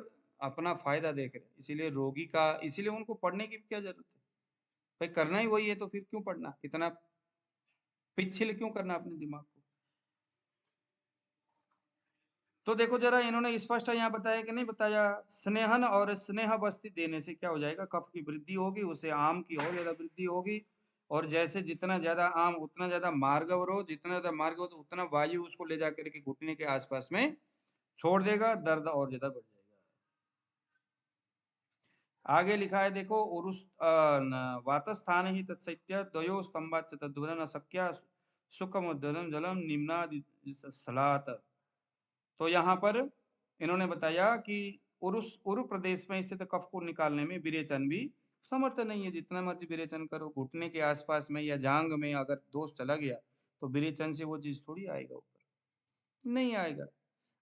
अपना फायदा देख रहे हैं, इसीलिए रोगी का, इसीलिए उनको पढ़ने की क्या जरूरत है? भाई करना ही वही है तो फिर क्यों पढ़ना, इतना पिछिल क्यों करना अपने दिमाग को? तो देखो जरा, इन्होंने स्पष्ट यहाँ बताया कि नहीं बताया? स्नेहन और स्नेह वस्ती देने से क्या हो जाएगा? कफ की वृद्धि होगी, उससे आम की और ज्यादा वृद्धि होगी। और जैसे जितना ज्यादा आम उतना ज्यादा मार्ग अवरोध, जितना ज्यादा मार्ग अवरोध उतना वायु उसको ले जाकर के घुटने के आसपास में छोड़ देगा, दर्द और ज्यादा बढ़ जाएगा। आगे लिखा है देखो, उरुस वातस्थान ही तत्सत्य द्वयो स्तंभाच तद्वदन शक्या सुखम जलम जलम निम्नादि स्थलात्। तो यहाँ पर इन्होंने बताया कि उरु प्रदेश में स्थित कफ को निकालने में विरेचन भी समर्थ नहीं है। जितना मर्जी विरेचन करो, घुटने के आसपास में या जांग में अगर दोष चला गया तो विरेचन से वो चीज थोड़ी आएगा ऊपर, नहीं आएगा।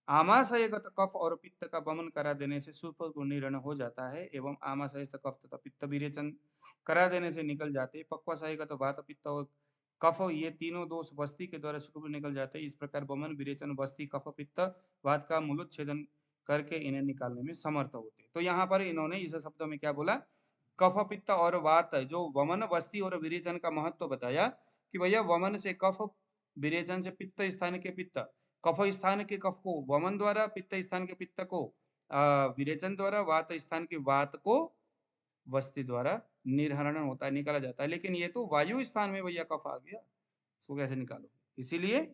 आमाशयगत कफ और पित्त का वमन करा देने से सुपर निरण हो जाता है, एवं आमाशयस्थ कफ तथा पित्त विरेचन करा देने से निकल जाते हैं। पक्वाशयगत वात पित्त और कफ, ये तीनों दोष वस्ती के द्वारा सुपर निकल जाते हैं। इस प्रकार वमन विरेचन वस्ती कफ पित्त वात का मूलोच्छेदन करके इन्हें निकालने में समर्थ होते हैं। तो यहाँ पर इन्होंने इस शब्दों में क्या बोला? कफ पित्त और वात, जो वमन वस्ती और विरेचन का महत्व बताया कि भैया वमन से कफ, विरेचन से पित्त स्थान के पित्त, कफ स्थान के कफ को वमन द्वारा, पित्त स्थान के पित्त को विरेचन द्वारा, वात स्थान के वात को वस्ती द्वारा निर्हरण होता है, निकाला जाता है। लेकिन ये तो वायु स्थान में भैया कफ आ गया, इसको कैसे निकालोगे? इसीलिए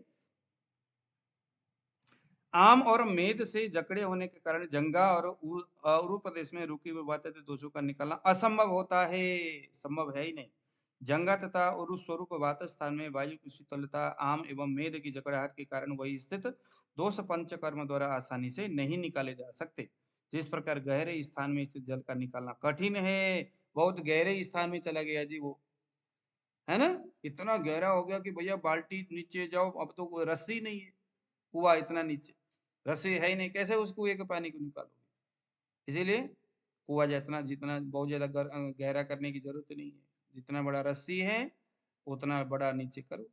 आम और मेद से जकड़े होने के कारण जंगा और उरु प्रदेश में रुकी हुई वातज दोषों का निकालना असंभव होता है, संभव है ही नहीं। जंगा तथा उरु स्वरूप वात स्थान में वायु की शीतलता आम एवं मेद की जकड़ाहट के कारण वही स्थित दोष पंचकर्म द्वारा आसानी से नहीं निकाले जा सकते। जिस प्रकार गहरे स्थान में स्थित जल का निकालना कठिन है, बहुत गहरे स्थान में चला गया जी वो, है ना, इतना गहरा हो गया कि भैया बाल्टी नीचे जाओ, अब तो रस्सी नहीं है, कुआ इतना नीचे, रस्सी है ही नहीं, कैसे उस कुएं के पानी को निकालोगे? इसीलिए कुआ जितना जितना बहुत ज्यादा गहरा करने की जरूरत नहीं है, जितना बड़ा रस्सी है उतना बड़ा नीचे करो,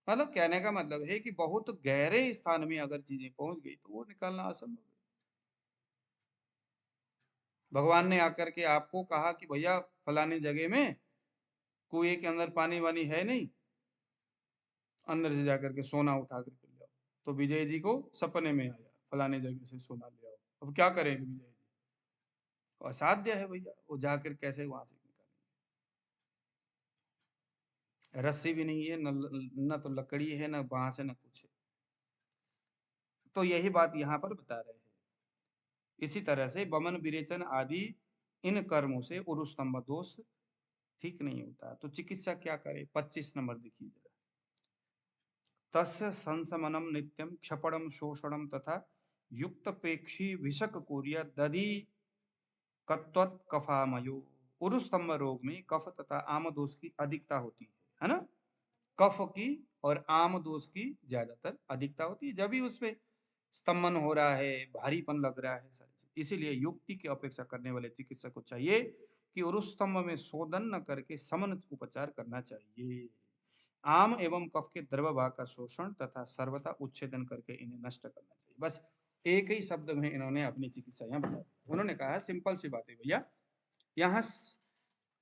मतलब कहने का मतलब है कि बहुत गहरे स्थान में अगर चीजें पहुंच गई तो वो निकालना असंभव है। भगवान ने आकर के आपको कहा कि भैया फलानी जगह में कुएं के अंदर पानी वानी है नहीं, अंदर से जाकर के सोना उठा करके ले आओ। तो विजय जी को सपने में आया फलाने जगह से सोना ले आओ। अब क्या करेंगे विजय जी? असाध्य है भैया, वो जाकर कैसे वहां से निकालेंगे? रस्सी भी नहीं है, न तो लकड़ी है, न बांस है, न कुछ है। तो यही बात यहाँ पर बता रहे हैं। इसी तरह से बमन विरेचन आदि इन कर्मों से उरुस्तंभ दोष ठीक नहीं होता। तो चिकित्सा क्या करे? 25 नंबर देखिए जरा। तस्य संसमनम नित्यम क्षपणम शोषणम तथा युक्तपेक्षी विषक कुर्या दधि कत्वत कफामयो। उरुस्तंभ रोग में कफ तथा आम दोष की अधिकता होती है ना? कफ की और आम दोष की ज्यादातर अधिकता होती है जब भी उसमें स्तंभन हो रहा है, भारीपन लग रहा है सारी चीज। इसीलिए युक्ति की अपेक्षा करने वाले चिकित्सक को चाहिए कि उरुस्तंभ में शोधन न करके समन उपचार करना चाहिए। आम एवं कफ के द्रव भाग का शोषण तथा सर्वथा उच्छेदन करके इन्हें नष्ट करना चाहिए। बस एक ही शब्द में इन्होंने अपनी चिकित्सा यहाँ बता दी। उन्होंने कहा सिंपल सी बात है भैया, यहाँ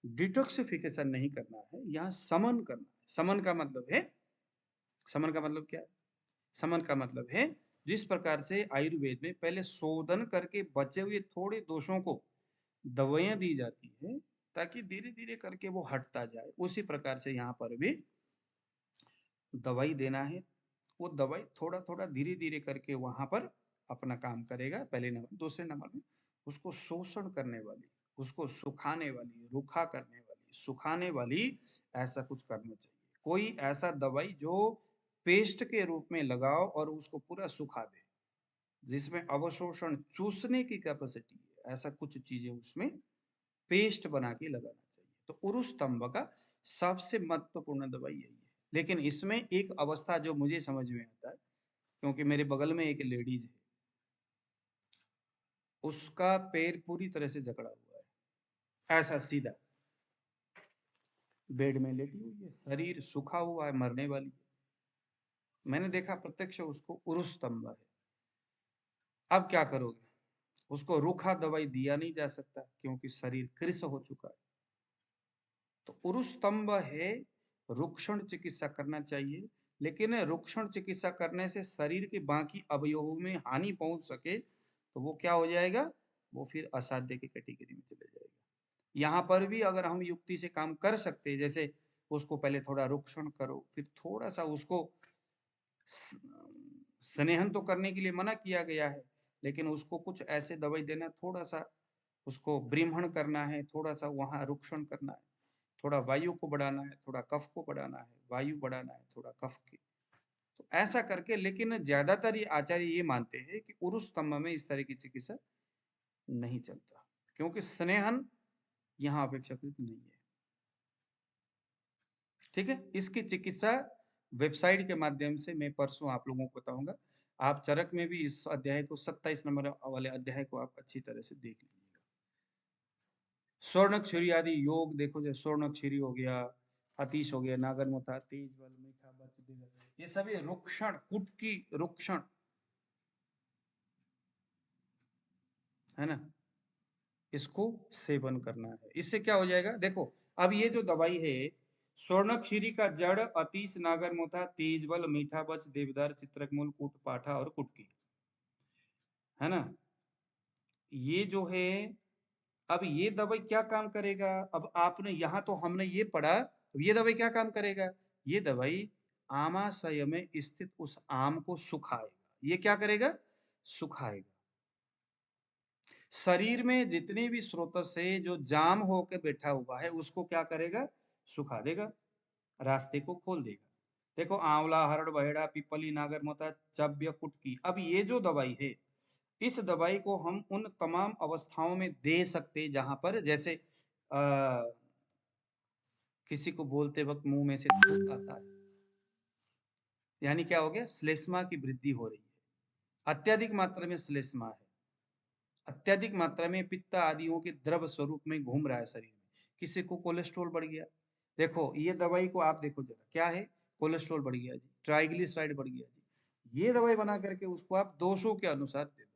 डिटॉक्सिफिकेशन नहीं करना है, यहाँ समन करना है। समन का मतलब है, समन का मतलब क्या है? समन का मतलब है जिस प्रकार से आयुर्वेद में पहले शोधन करके बचे हुए थोड़े दोषों को दवाइयां दी जाती है ताकि धीरे धीरे करके वो हटता जाए, उसी प्रकार से यहाँ पर भी दवाई देना है। वो दवाई थोड़ा थोड़ा धीरे धीरे करके वहां पर अपना काम करेगा, पहले नंबर। दूसरे नंबर में उसको शोषण करने वाली, उसको सुखाने वाली, रुखा करने वाली, सुखाने वाली ऐसा कुछ करना चाहिए। कोई ऐसा दवाई जो पेस्ट के रूप में लगाओ और उसको पूरा सुखा दे, जिसमें अवशोषण चूसने की कैपेसिटी है, ऐसा कुछ चीजें उसमें पेस्ट बना के लगाना चाहिए। तो उरुस्तंभ का सबसे महत्वपूर्ण दवाई यही है। लेकिन इसमें एक अवस्था जो मुझे समझ में आता है, क्योंकि मेरे बगल में एक लेडीज है, उसका पैर पूरी तरह से जकड़ा हुआ है, ऐसा सीधा बेड में लेटी हुई है, शरीर सूखा हुआ है, मरने वाली है। मैंने देखा प्रत्यक्ष उसको उरुस्तंभ है। अब क्या करोगे? उसको रूखा दवाई दिया नहीं जा सकता क्योंकि शरीर कृश हो चुका है। तो उरुस्तंभ है, रुक्षण चिकित्सा करना चाहिए। लेकिन रुक्षण चिकित्सा करने से शरीर के बाकी अवयवों में हानि पहुंच सके तो वो क्या हो जाएगा? वो फिर असाध्य की कैटेगरी में चले जाएगा। यहाँ पर भी अगर हम युक्ति से काम कर सकते हैं, जैसे उसको पहले थोड़ा रुक्षण करो, फिर थोड़ा सा उसको स्नेहन तो करने के लिए मना किया गया है, लेकिन उसको कुछ ऐसे दवाई देना, थोड़ा सा उसको ब्रीमहण करना है, थोड़ा सा वहां रुक्षण करना है, थोड़ा वायु को बढ़ाना है, थोड़ा कफ को बढ़ाना है, वायु बढ़ाना है, थोड़ा कफ की। तो ऐसा करके, लेकिन ज्यादातर ये आचार्य ये मानते हैं कि उरुस्तंभ में इस तरह की चिकित्सा नहीं चलता, क्योंकि स्नेहन यहाँ अपेक्षाकृत नहीं है। ठीक है, इसकी चिकित्सा वेबसाइट के माध्यम से मैं परसों आप लोगों को बताऊंगा। आप चरक में भी इस अध्याय को 27 नंबर वाले अध्याय को आप अच्छी तरह से देख लीजिएगा। स्वर्णक्षरी आदि योग देखो, जैसे स्वर्णक्षरी हो गया, अतीश हो गया, नागरमोथा, तेज बल, मीठा बच, ये सभी रुक्षण, कुटकी रुक्षण है ना, इसको सेवन करना है। इससे क्या हो जाएगा? देखो अब ये जो दवाई है, स्वर्णक्षीरी का जड़, अतीश, नागरमोथा, तेज बल, मीठा बच, देवदार, चित्रकमूल, कूट पाठा और कुटकी, है ना, ये जो है। अब ये दवाई क्या काम करेगा? अब आपने यहाँ तो हमने ये पढ़ा, ये दवाई क्या काम करेगा? ये दवाई आमाशय में स्थित उस आम को सुखाएगा। ये क्या करेगा? सुखाएगा। शरीर में जितने भी स्रोत से जो जाम होकर बैठा हुआ है उसको क्या करेगा? सुखा देगा, रास्ते को खोल देगा। देखो आंवला, हरड़, बहेड़ा, पिपली, नागरमोथा, चव्य, कुटकी। अब ये जो दवाई है, इस दवाई को हम उन तमाम अवस्थाओं में दे सकते जहां पर, जैसे किसी को बोलते वक्त मुंह में से थूक आता है, यानी क्या हो गया? श्लेष्मा की वृद्धि हो रही है, अत्यधिक मात्रा में श्लेष्मा है, अत्यधिक मात्रा में पित्त आदियों के द्रव स्वरूप में घूम रहा है शरीर में, किसी को कोलेस्ट्रॉल बढ़ गया। देखो ये दवाई को आप देखो जरा, क्या है? कोलेस्ट्रॉल बढ़ गया जी, ट्राइग्लिसराइड बढ़ गया जी। ये दवाई बना करके उसको आप दोषों के अनुसार दे दो।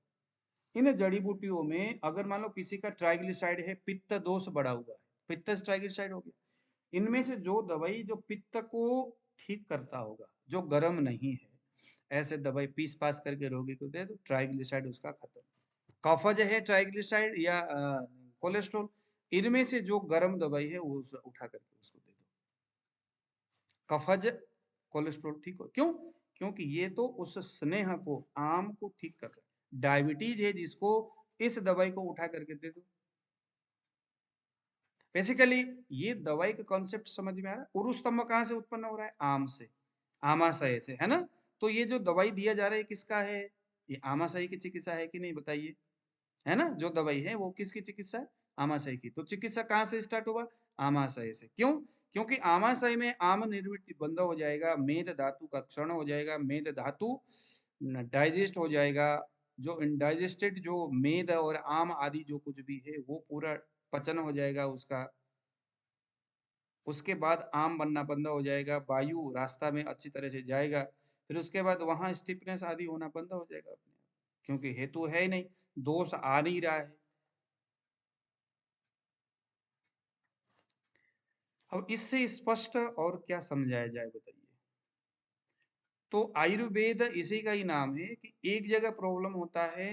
इन जड़ी बूटियों में अगर मान लो किसी का ट्राइग्लिसराइड है, पित्त दोष बढ़ा हुआ है, पित्त से ट्राइग्लिसराइड हो गया। इनमें से जो दवाई जो पित्त को ठीक करता होगा, जो गर्म नहीं है, ऐसे दवाई पीस पास करके रोगी को दे दो, ट्राइग्लिसराइड उसका खत्म। कफज है ट्राइग्लिसराइड या कोलेस्ट्रॉल, इनमें से जो गर्म दवाई है वो उठा करके उसको दे दो। कफज कोलेस्ट्रॉल ठीक हो, क्यों? क्योंकि ये तो उस स्नेह को, आम को ठीक कर रहा है। डायबिटीज है जिसको, इस दवाई को उठा करके दे दो। बेसिकली ये दवाई का कॉन्सेप्ट समझ में आ रहा है। उरु स्तंभ कहाँ से उत्पन्न हो रहा है? आम से, आमाशय से, है ना? तो ये जो दवाई दिया जा रहा है किसका है? ये आमाशय की चिकित्सा है कि नहीं, बताइए? है ना? जो दवाई है वो किसकी चिकित्सा है? आमाशय की। तो चिकित्सा कहाँ से स्टार्ट हुआ? आमाशय से। क्यों? क्योंकि आमाशय में आम निर्मित बंद हो जाएगा, मेद धातु का क्षरण हो जाएगा, मेद धातु डाइजेस्ट हो जाएगा। जो इनडाइजेस्टेड जो मेद और आम आदि जो कुछ भी है वो पूरा पचन हो जाएगा उसका। उसके बाद आम बनना बंद हो जाएगा, वायु रास्ता में अच्छी तरह से जाएगा, फिर उसके बाद वहां स्टिफनेस आदि होना बंद हो जाएगा अपने आप, क्योंकि हेतु है ही नहीं, दोष आ नहीं रहा है। अब इससे स्पष्ट और क्या समझाया जाए, बताइए? तो आयुर्वेद इसी का ही नाम है कि एक जगह प्रॉब्लम होता है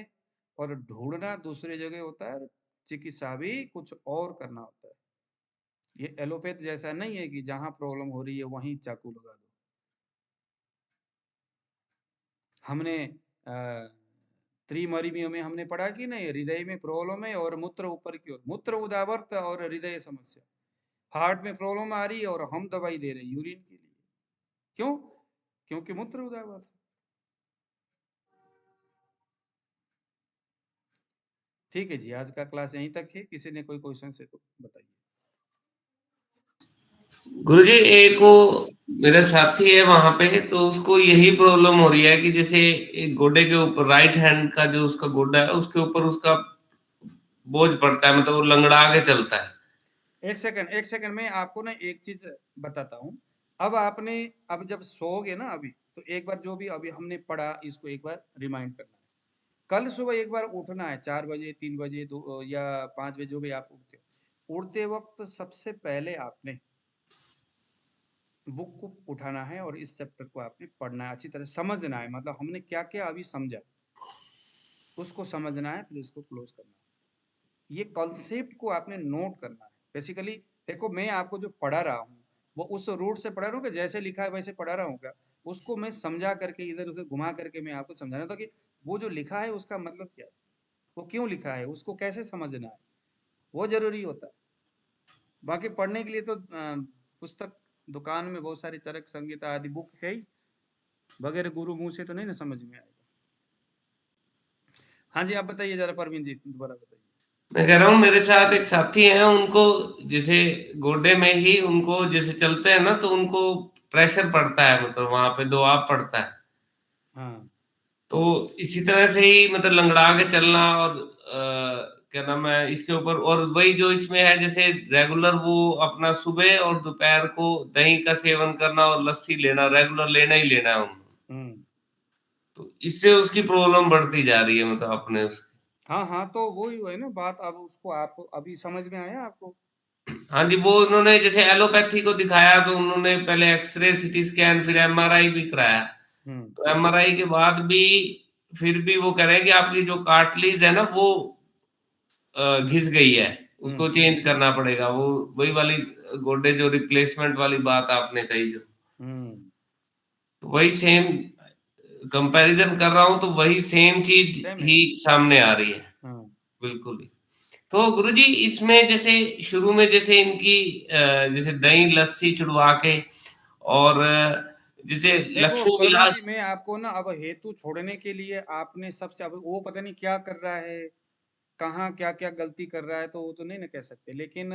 और ढूंढना दूसरी जगह होता है, और चिकित्सा भी कुछ और करना होता है। ये एलोपैथ जैसा नहीं है कि जहां प्रॉब्लम हो रही है वहीं चाकू लगा दो। हमने त्रिमरीमियों में हमने पढ़ा कि नहीं, हृदय में प्रॉब्लम है और मूत्र ऊपर की ओर, मूत्र उदावर्त और हृदय समस्या। हार्ट में प्रॉब्लम आ रही है और हम दवाई दे रहे हैं यूरिन के लिए। क्यों? क्योंकि मूत्र उदावर्त। ठीक है जी, आज का क्लास यहीं तक है। किसी ने कोई क्वेश्चन है तो बताइए। गुरुजी एक वो मेरा साथी है वहां पे, तो उसको यही प्रॉब्लम हो रही है कि जैसे एक गोडे के ऊपर, राइट हैंड का जो उसका गोडा है उसके ऊपर उसका बोझ पड़ता है, मतलब वो लंगड़ा के चलता है। एक सेकंड, एक सेकंड, मैं आपको ना एक चीज बताता हूँ। अब आपने, अब जब सोओगे ना अभी, तो एक बार जो भी अभी हमने पढ़ा इसको एक बार रिमाइंड करना है। कल सुबह एक बार उठना है, 4 बजे, 3 बजे, दो या 5 बजे, जो भी आप उठते हो। उठते वक्त सबसे पहले आपने बुक को उठाना है और इस चैप्टर को आपने पढ़ना है, अच्छी तरह समझना है। मतलब हमने क्या क्या अभी समझा उसको समझना है, फिर इसको क्लोज करना है। ये कॉन्सेप्ट को आपने नोट करना है। बेसिकली देखो, मैं आपको जो पढ़ा रहा हूँ वो उस रूट से पढ़ा रहा हूँ कि जैसे लिखा है वैसे पढ़ा रहा हूँ क्या? उसको मैं समझा करके, इधर उधर घुमा करके मैं आपको समझा रहा था कि वो जो लिखा है उसका मतलब क्या है, वो क्यों लिखा है, उसको कैसे समझना है, वो जरूरी होता है। बाकी पढ़ने के लिए तो पुस्तक दुकान में बहुत सारी चरक संहिता आदि बुक है ही, बगैर गुरु मुंह से तो नहीं ना समझ में आएगा। हाँ जी, आप बताइए जरा, परवीन जी दोबारा बताइए। मैं कह रहा हूँ मेरे साथ एक साथी है, उनको जैसे गोडे में ही उनको जैसे चलते हैं ना, तो उनको प्रेशर पड़ता है, मतलब वहां पे दबाव पड़ता है। हाँ। तो इसी तरह से ही मतलब लंगड़ा के चलना, और क्या नाम है इसके ऊपर, और वही जो इसमें है जैसे रेगुलर वो अपना सुबह और दोपहर को दही का सेवन करना और लस्सी लेना, रेगुलर लेना ही लेना है उन्होंने। हम्म। तो इससे उसकी प्रॉब्लम बढ़ती जा रही है, मतलब अपने उसकी। हाँ हाँ, तो वही है ना बात। अब उसको आप अभी समझ में आया आपको? हाँ जी, वो उन्होंने जैसे एलोपैथी को दिखाया तो उन्होंने पहले एक्सरे, सीटी स्कैन, फिर एमआरआई भी कराया। हम्म। तो एमआरआई के बाद भी फिर भी वो कह रहे हैं कि आपकी जो कार्टिलेज है ना वो घिस गई है, उसको हम्म। चेंज करना पड़ेगा। वो वही वाली गोड्डे जो रिप्लेसमेंट वाली बात आपने कही, जो हम्म। तो वही सेम कंपैरिजन कर रहा हूं, तो वही सेम चीज सेम है। ही सामने आ रही है। हाँ। बिल्कुल ही। तो गुरुजी इसमें जैसे शुरू में जैसे इनकी जैसे दही लस्सी चुड़वा के, और जैसे देखो लक्ष्मी परवीन विलास। जी, मैं आपको ना अब हेतु छोड़ने के लिए आपने सबसे, अब वो पता नहीं क्या कर रहा है, कहाँ क्या क्या गलती कर रहा है, तो वो तो नहीं ना कह सकते। लेकिन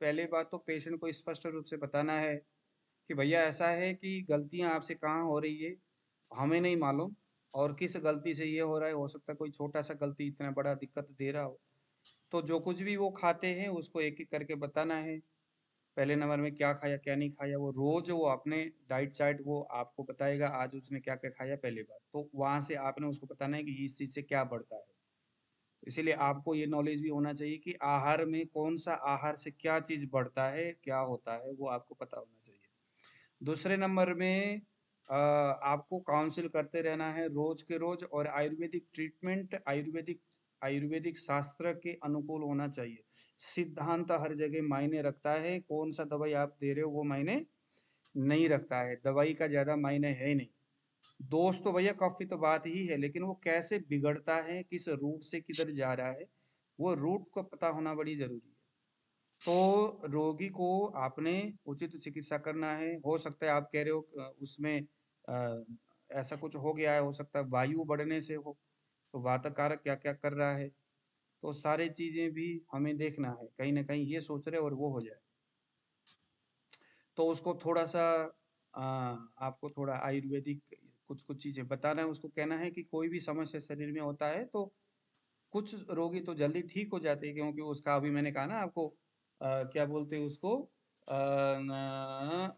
पहले बात तो पेशेंट को स्पष्ट रूप से बताना है कि भैया ऐसा है कि गलतियां आपसे कहाँ हो रही है, हमें नहीं मालूम, और किस गलती से ये हो रहा है। हो सकता है कोई छोटा सा गलती इतना बड़ा दिक्कत दे रहा हो। तो जो कुछ भी वो खाते हैं उसको एक एक करके बताना है। पहले नंबर में क्या खाया क्या नहीं खाया, वो रोज वो अपने डाइट चार्ट वो आपको बताएगा, आज उसने क्या क्या खाया पहली बार, तो वहां से आपने उसको बताना है कि इस चीज से क्या बढ़ता है। तो इसीलिए आपको ये नॉलेज भी होना चाहिए कि आहार में कौन सा आहार से क्या चीज बढ़ता है क्या होता है, वो आपको पता होना चाहिए। दूसरे नंबर में आपको काउंसिल करते रहना है रोज के रोज, और आयुर्वेदिक ट्रीटमेंट आयुर्वेदिक आयुर्वेदिक शास्त्र के अनुकूल होना चाहिए। सिद्धांत हर जगह मायने रखता है, कौन सा दवाई आप दे रहे हो वो मायने नहीं रखता है, दवाई का ज्यादा मायने है नहीं। दोस्त तो भैया काफी तो बात ही है, लेकिन वो कैसे बिगड़ता है, किस रूट से किधर जा रहा है, वो रूट को पता होना बड़ी जरूरी है। तो रोगी को आपने उचित चिकित्सा करना है। हो सकता है आप कह रहे हो उसमें ऐसा कुछ हो गया है, हो सकता है वायु बढ़ने से हो, तो वातकारक क्या क्या कर रहा है, तो सारी चीजें भी हमें देखना है, कहीं ना कहीं ये सोच रहे और वो हो जाए। तो उसको थोड़ा सा आपको थोड़ा आयुर्वेदिक कुछ कुछ चीजें बताना है, उसको कहना है कि कोई भी समस्या शरीर में होता है तो कुछ रोगी तो जल्दी ठीक हो जाते हैं, क्योंकि उसका अभी मैंने कहा ना आपको क्या बोलते हैं उसको,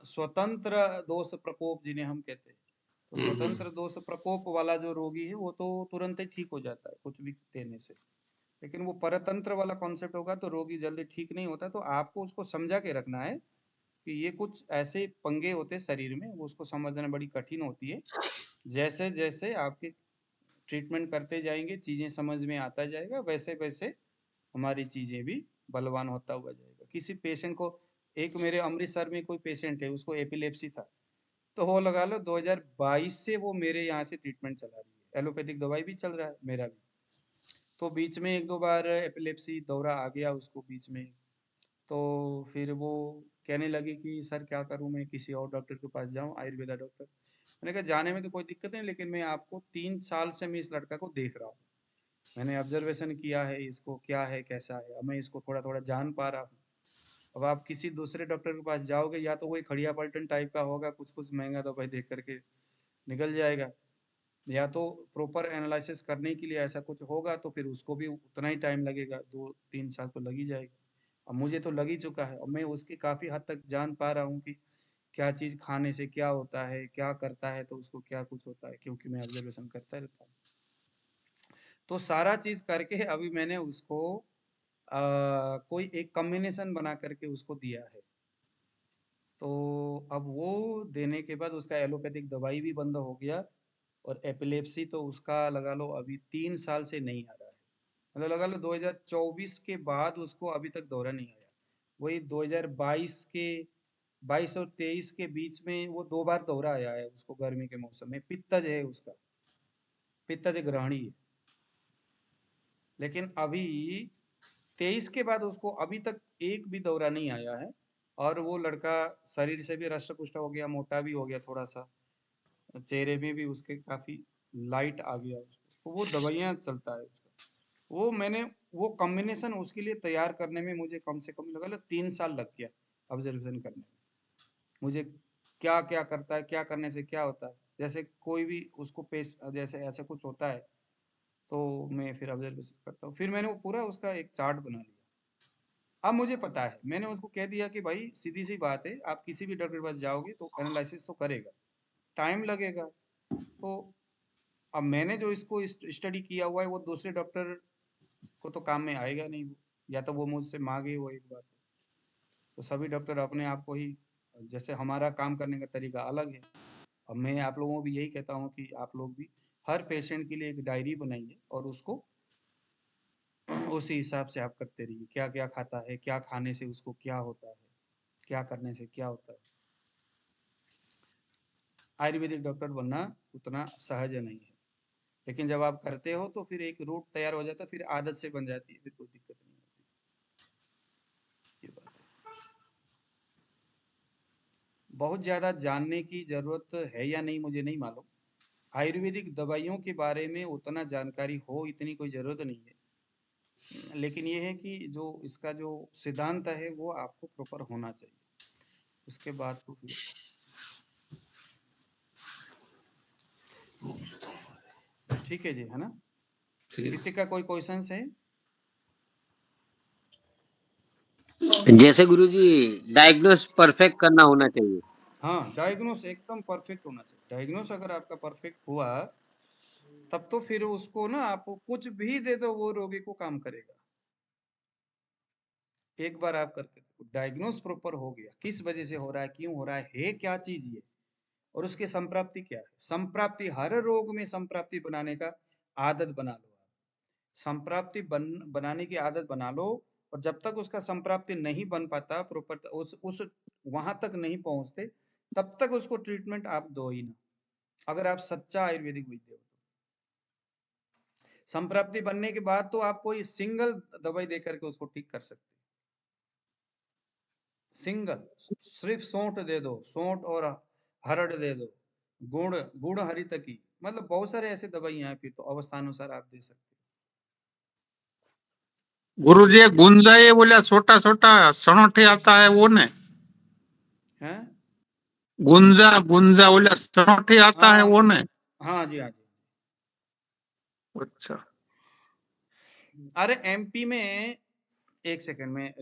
स्वतंत्र दोष प्रकोप जिन्हें हम कहते हैं। तो स्वतंत्र दोष प्रकोप वाला जो रोगी है वो तो तुरंत ही ठीक हो जाता है कुछ भी देने से। लेकिन वो परतंत्र वाला कॉन्सेप्ट होगा तो रोगी जल्दी ठीक नहीं होता, तो आपको उसको समझा के रखना है कि ये कुछ ऐसे पंगे होते हैं शरीर में, वो उसको समझना बड़ी कठिन होती है। जैसे जैसे आपके ट्रीटमेंट करते जाएंगे चीजें समझ में आता जाएगा, वैसे वैसे हमारी चीजें भी बलवान होता हुआ जाएगा। किसी पेशेंट को, एक मेरे अमृतसर में कोई पेशेंट है उसको एपिलेप्सी था, तो वो लगा लो 2022 से वो मेरे यहाँ से ट्रीटमेंट चला रही है, एलोपैथिक दवाई भी चल रहा है मेरा भी। तो बीच में एक दो बार एपिलेप्सी दौरा आ गया उसको बीच में, तो फिर वो कहने लगी कि सर क्या करूं, मैं किसी और डॉक्टर के पास जाऊं, आयुर्वेदा डॉक्टर। मैंने कहा जाने में तो कोई दिक्कत नहीं, लेकिन मैं आपको 3 साल से मैं इस लड़का को देख रहा हूँ, मैंने ऑब्जर्वेशन किया है इसको क्या है कैसा है, अब मैं इसको थोड़ा थोड़ा जान पा रहा हूँ। अब आप किसी दूसरे डॉक्टर के पास जाओगे या तो वही खड़िया पलटन टाइप का होगा, कुछ कुछ महंगा दवाई दे करके निकल जाएगा, या तो प्रॉपर एनालिसिस करने के लिए ऐसा कुछ होगा, तो फिर उसको भी उतना ही टाइम लगेगा, 2-3 साल तो लग ही जाएगा। अब मुझे तो लग ही चुका है, और मैं उसकी काफ़ी हद तक जान पा रहा हूँ कि क्या चीज़ खाने से क्या होता है, क्या करता है तो उसको क्या कुछ होता है, क्योंकि मैं ऑब्जर्वेशन करता रहता हूँ। तो सारा चीज़ करके अभी मैंने उसको कोई एक कॉम्बिनेशन बना करके उसको दिया है। तो अब वो देने के बाद उसका एलोपैथिक दवाई भी बंद हो गया, और एपिलेप्सी तो उसका लगा लो अभी 3 साल से नहीं आ रहा है। मतलब लगा लो 2024 के बाद उसको अभी तक दौरा नहीं आया। वही 2022 के 22 और 23 के बीच में वो 2 बार दौरा आया है उसको, गर्मी के मौसम में। पित्तज है उसका, पित्तज ग्रहणी है। लेकिन अभी 23 के बाद उसको अभी तक एक भी दौरा नहीं आया है, और वो लड़का शरीर से भी हृष्ट पुष्ट हो गया, मोटा भी हो गया थोड़ा सा, चेहरे में भी उसके काफी लाइट आ गया उसको, तो वो दवाइयाँ चलता है उसका। वो मैंने वो कॉम्बिनेशन उसके लिए तैयार करने में मुझे कम से कम लगा लो 3 साल लग गया, ऑब्जर्वेशन करने में। मुझे क्या क्या करता है, क्या करने से क्या होता है, जैसे कोई भी उसको पेश जैसे ऐसा कुछ होता है, तो मैं फिर ऑब्जर्वेशन करता हूँ, फिर मैंने वो पूरा उसका एक चार्ट बना लिया। अब मुझे पता है, मैंने उसको कह दिया कि भाई सीधी सी बात है, आप किसी भी डॉक्टर के पास जाओगे तो एनालिसिस तो करेगा, टाइम लगेगा। तो अब मैंने जो इसको स्टडी किया हुआ है वो दूसरे डॉक्टर को तो काम में आएगा नहीं वो, या तो वो मुझसे मांगे, वो एक बात है। तो सभी डॉक्टर अपने आप को ही, जैसे हमारा काम करने का तरीका अलग है। अब मैं आप लोगों को भी यही कहता हूँ कि आप लोग भी हर पेशेंट के लिए एक डायरी बनाइए, और उसको उसी हिसाब से आप करते रहिए, क्या क्या खाता है, क्या खाने से उसको क्या होता है, क्या करने से क्या होता है। आयुर्वेदिक डॉक्टर बनना उतना सहज नहीं है, लेकिन जब आप करते हो तो फिर एक रूट तैयार हो जाता है, फिर आदत से बन जाती है, फिर कोई दिक्कत नहीं होती। ये बात है। बहुत ज़्यादा जानने की ज़रूरत है या नहीं मुझे नहीं मालूम, आयुर्वेदिक दवाइयों के बारे में उतना जानकारी हो इतनी कोई ज़रूरत नहीं है, लेकिन ये है कि जो इसका जो सिद्धांत है वो आपको प्रॉपर होना चाहिए, उसके बाद तो फिर ठीक है जी, है ना। ठीक। किसी का कोई क्वेश्चन है? जैसे गुरुजी डायग्नोस परफेक्ट करना होना चाहिए। हाँ, डायग्नोस एकदम परफेक्ट होना चाहिए। डायग्नोस अगर आपका परफेक्ट हुआ, तब तो फिर उसको ना आप कुछ भी दे दो, वो रोगी को काम करेगा। एक बार आप करके देखो, डायग्नोस प्रॉपर हो गया, किस वजह से हो रहा है, क्यों हो रहा है क्या चीज ये, और उसकी संप्राप्ति क्या है। संप्राप्ति, हर रोग में संप्राप्ति बनाने का आदत बना लो। संप्राप्ति बनाने की आदत बना लो, और जब तक उसका संप्राप्ति नहीं बन पाता प्रॉपर, उस वहां तक नहीं पहुंचते, तब तक उसको ट्रीटमेंट आप दो ही ना, अगर आप सच्चा आयुर्वेदिक वैद्य हो। संप्राप्ति बनने के बाद तो आप कोई सिंगल दवाई देकर के उसको ठीक कर सकते, सिंगल, सिर्फ सौंठ दे दो, सौंठ और हरड़ दे दो, गुड़ गुड़ हरितकी, मतलब बहुत सारे ऐसे दवाइयां हैं, फिर तो अवस्थानुसार आप दे सकते गुरुजी ये गुंजा, ये बोला छोटा छोटा सनोठी आता है वो ने, हैं। गुंजा गुंजा बोला सनोठी आता है हाँ वो ने। हाँ जी, हाँ जी। अच्छा। अरे एमपी में, एक सेकंड में